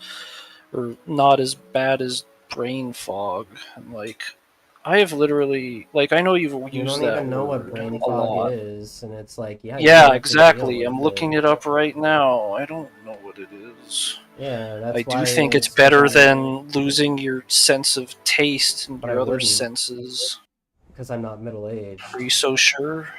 [SPEAKER 6] or not as bad as brain fog. And like, I have literally, like, I know you've
[SPEAKER 1] you
[SPEAKER 6] used
[SPEAKER 1] don't
[SPEAKER 6] that
[SPEAKER 1] even know what
[SPEAKER 6] word
[SPEAKER 1] brain
[SPEAKER 6] a
[SPEAKER 1] fog
[SPEAKER 6] lot.
[SPEAKER 1] is, and it's like, yeah,
[SPEAKER 6] Yeah,
[SPEAKER 1] have to deal
[SPEAKER 6] exactly.
[SPEAKER 1] with
[SPEAKER 6] I'm looking it up right now. I don't know what it is.
[SPEAKER 1] Yeah, that's
[SPEAKER 6] I
[SPEAKER 1] why
[SPEAKER 6] do think it's
[SPEAKER 1] it's
[SPEAKER 6] better
[SPEAKER 1] like,
[SPEAKER 6] than losing your sense of taste and
[SPEAKER 1] but I
[SPEAKER 6] your other
[SPEAKER 1] wouldn't.
[SPEAKER 6] senses.
[SPEAKER 1] Because I'm not middle-aged.
[SPEAKER 6] Are you so sure?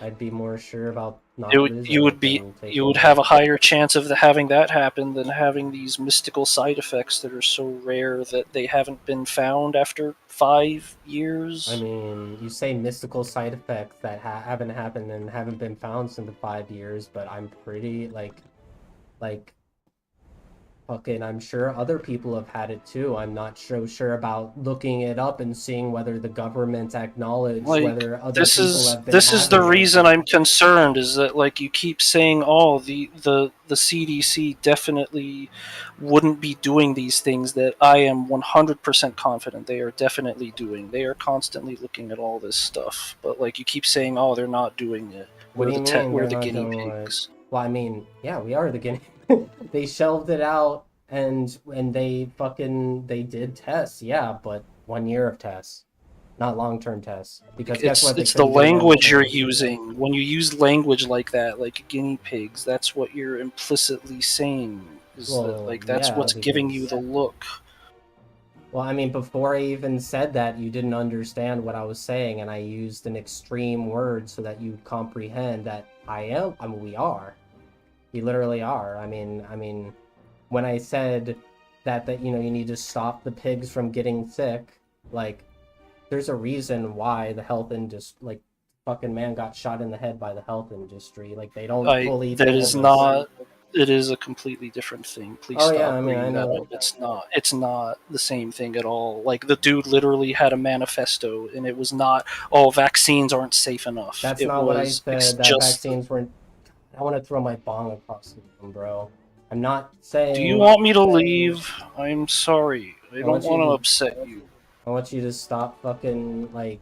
[SPEAKER 1] I'd be more sure about not
[SPEAKER 6] You
[SPEAKER 1] losing
[SPEAKER 6] would
[SPEAKER 1] it
[SPEAKER 6] be
[SPEAKER 1] than taking
[SPEAKER 6] you would
[SPEAKER 1] it.
[SPEAKER 6] have a higher chance of having that happen than having these mystical side effects that are so rare that they haven't been found after 5 years.
[SPEAKER 1] I mean, you say mystical side effects that haven't happened and haven't been found since the 5 years, but I'm pretty like fucking, I'm sure other people have had it too. I'm not so sure about looking it up and seeing whether the government acknowledged
[SPEAKER 6] Like,
[SPEAKER 1] whether other
[SPEAKER 6] this
[SPEAKER 1] people have been
[SPEAKER 6] is the
[SPEAKER 1] having it.
[SPEAKER 6] reason I'm concerned, is that like you keep saying, oh, the CDC definitely wouldn't be doing these things that I am 100% confident they are definitely doing. They are constantly looking at all this stuff, but like you keep saying, oh, they're not doing it.
[SPEAKER 1] What do you mean
[SPEAKER 6] We're
[SPEAKER 1] they're
[SPEAKER 6] the
[SPEAKER 1] not
[SPEAKER 6] guinea
[SPEAKER 1] doing
[SPEAKER 6] pigs.
[SPEAKER 1] it? Well, I mean, yeah, we are the guinea. They shelved it out and they did tests, yeah, but 1 year of tests, not long-term tests. Because guess what? They
[SPEAKER 6] It's the
[SPEAKER 1] couldn't do
[SPEAKER 6] language you're
[SPEAKER 1] long-term.
[SPEAKER 6] using. When you use language like that, like guinea pigs, that's what you're implicitly saying. Is that
[SPEAKER 1] Well,
[SPEAKER 6] like that's
[SPEAKER 1] yeah,
[SPEAKER 6] what's giving you
[SPEAKER 1] because
[SPEAKER 6] the look.
[SPEAKER 1] well, I mean, before I even said that, you didn't understand what I was saying, and I used an extreme word so that you'd comprehend that I mean, we are. We literally are. I mean, when I said that you know you need to stop the pigs from getting sick, like there's a reason why the health industry, like fucking man got shot in the head by the health industry. Like they don't fully
[SPEAKER 6] That
[SPEAKER 1] told
[SPEAKER 6] is
[SPEAKER 1] us.
[SPEAKER 6] not. It is a completely different thing. Please
[SPEAKER 1] Oh yeah,
[SPEAKER 6] stop
[SPEAKER 1] I mean I
[SPEAKER 6] bringing that
[SPEAKER 1] know.
[SPEAKER 6] up. It's not. It's not the same thing at all. Like the dude literally had a manifesto, and it was not. Oh, vaccines aren't safe enough.
[SPEAKER 1] That's
[SPEAKER 6] It
[SPEAKER 1] not what I
[SPEAKER 6] was. It's
[SPEAKER 1] said. That
[SPEAKER 6] just.
[SPEAKER 1] vaccines weren't. I want to throw my bong across the room, bro. I'm not
[SPEAKER 6] Do you
[SPEAKER 1] saying.
[SPEAKER 6] want me to leave? I'm sorry. I
[SPEAKER 1] I
[SPEAKER 6] don't
[SPEAKER 1] want you
[SPEAKER 6] want to
[SPEAKER 1] to.
[SPEAKER 6] upset you.
[SPEAKER 1] I want you to stop fucking like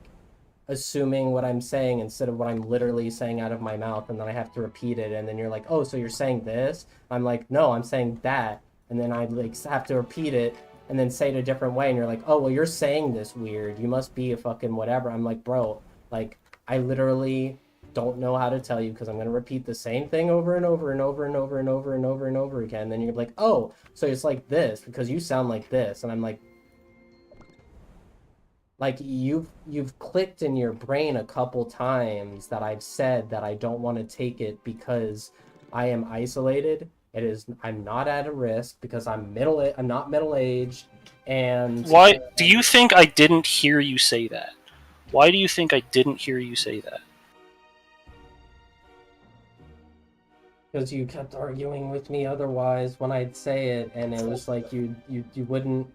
[SPEAKER 1] assuming what I'm saying instead of what I'm literally saying out of my mouth, and then I have to repeat it, and then you're like, oh, so you're saying this? I'm like, no, I'm saying that, and then I like have to repeat it and then say it a different way, and you're like, oh, well, you're saying this weird. You must be a fucking whatever. I'm like, bro, like I literally don't know how to tell you because I'm gonna repeat the same thing over and over and over and over and over and over and over again. And then you're like, oh, so it's like this because you sound like this, and I'm like you've clicked in your brain a couple times that I've said that I don't want to take it because I am isolated. It is I'm not at a risk because I'm not middle aged, and
[SPEAKER 6] Why do you think I didn't hear you say that? Why do you think I didn't hear you say that?
[SPEAKER 1] because you kept arguing with me otherwise when I'd say it, and it was like you wouldn't.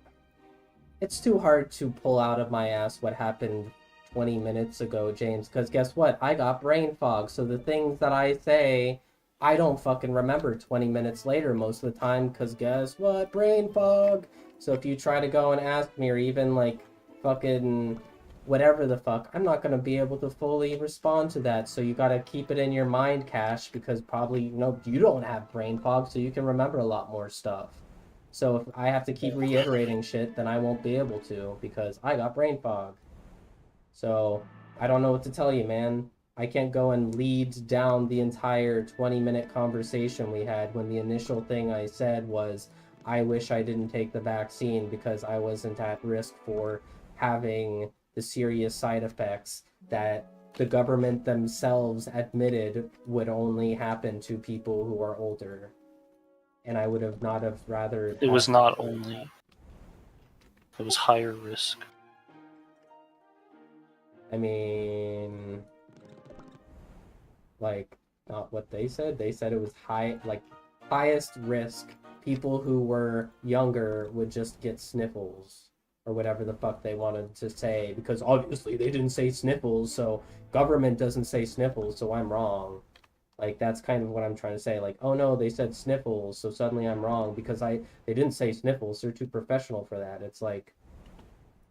[SPEAKER 1] It's too hard to pull out of my ass what happened 20 minutes ago, James, because guess what? I got brain fog, so the things that I say, I don't fucking remember 20 minutes later most of the time, because guess what? Brain fog! So if you try to go and ask me, or even like fucking whatever the fuck, I'm not gonna be able to fully respond to that, so you gotta keep it in your mind cache, because probably, you know, you don't have brain fog, so you can remember a lot more stuff. So if I have to keep reiterating shit, then I won't be able to because I got brain fog. So I don't know what to tell you, man. I can't go and lead down the entire 20-minute conversation we had when the initial thing I said was, I wish I didn't take the vaccine because I wasn't at risk for having the serious side effects that the government themselves admitted would only happen to people who are older. And I would have not have rather.
[SPEAKER 6] It was not only. It was higher risk.
[SPEAKER 1] I mean, like, not what they said. They said it was highest risk. People who were younger would just get sniffles or whatever the fuck they wanted to say, because obviously they didn't say sniffles, so government doesn't say sniffles, so I'm wrong. Like, that's kind of what I'm trying to say. Like, oh no, they said sniffles, so suddenly I'm wrong because they didn't say sniffles. They're too professional for that. It's like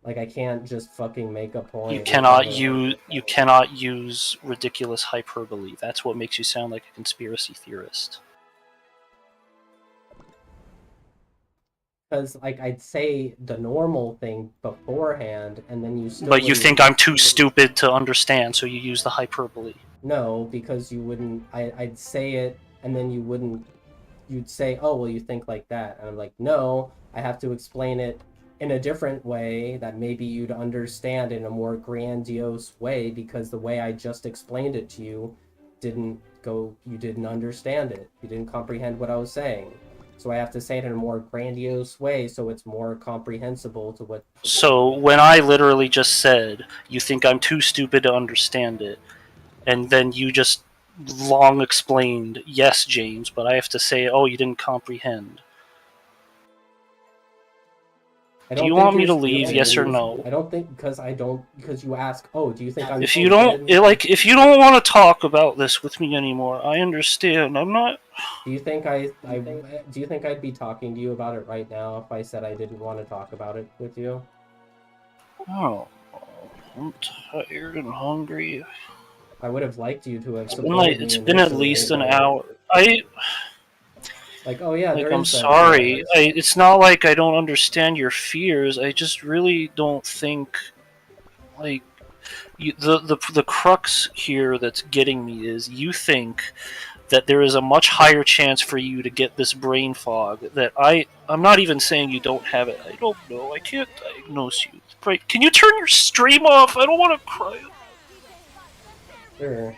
[SPEAKER 1] I can't just fucking make a point.
[SPEAKER 6] You cannot use ridiculous hyperbole. That's what makes you sound like a conspiracy theorist.
[SPEAKER 1] Because like I'd say the normal thing beforehand, and then you still.
[SPEAKER 6] But you think I'm too stupid to understand, so you use the hyperbole.
[SPEAKER 1] No, because you wouldn't. I'd say it, and then you wouldn't. You'd say, "Oh, well, you think like that," and I'm like, "No, I have to explain it in a different way that maybe you'd understand in a more grandiose way, because the way I just explained it to you you didn't understand it. You didn't comprehend what I was saying. So I have to say it in a more grandiose way so it's more comprehensible to what.
[SPEAKER 6] So when I literally just said, you think I'm too stupid to understand it, and then you just long explained, yes, James, but I have to say, oh, you didn't comprehend.
[SPEAKER 1] I
[SPEAKER 6] Do
[SPEAKER 1] don't
[SPEAKER 6] you
[SPEAKER 1] think
[SPEAKER 6] want me
[SPEAKER 1] you're
[SPEAKER 6] to leave,
[SPEAKER 1] stupid.
[SPEAKER 6] yes or no?
[SPEAKER 1] I don't think because you ask, oh, do you think I'm
[SPEAKER 6] If you don't
[SPEAKER 1] stupid?
[SPEAKER 6] if you don't want to talk about this with me anymore, I understand. I'm not.
[SPEAKER 1] Do you think do you think I'd be talking to you about it right now if I said I didn't want to talk about it with you?
[SPEAKER 6] Oh, I'm tired and hungry.
[SPEAKER 1] I would have liked you to have
[SPEAKER 6] It's
[SPEAKER 1] supported me
[SPEAKER 6] been at
[SPEAKER 1] initially,
[SPEAKER 6] least an
[SPEAKER 1] but
[SPEAKER 6] hour.
[SPEAKER 1] oh yeah, there
[SPEAKER 6] I'm
[SPEAKER 1] is that
[SPEAKER 6] sorry.
[SPEAKER 1] chance.
[SPEAKER 6] It's not like I don't understand your fears. I just really don't think like the crux here that's getting me is you think that there is a much higher chance for you to get this brain fog that I'm not even saying you don't have it. I don't know. I can't diagnose you. Right. Can you turn your stream off? I don't want to cry.
[SPEAKER 1] Sure.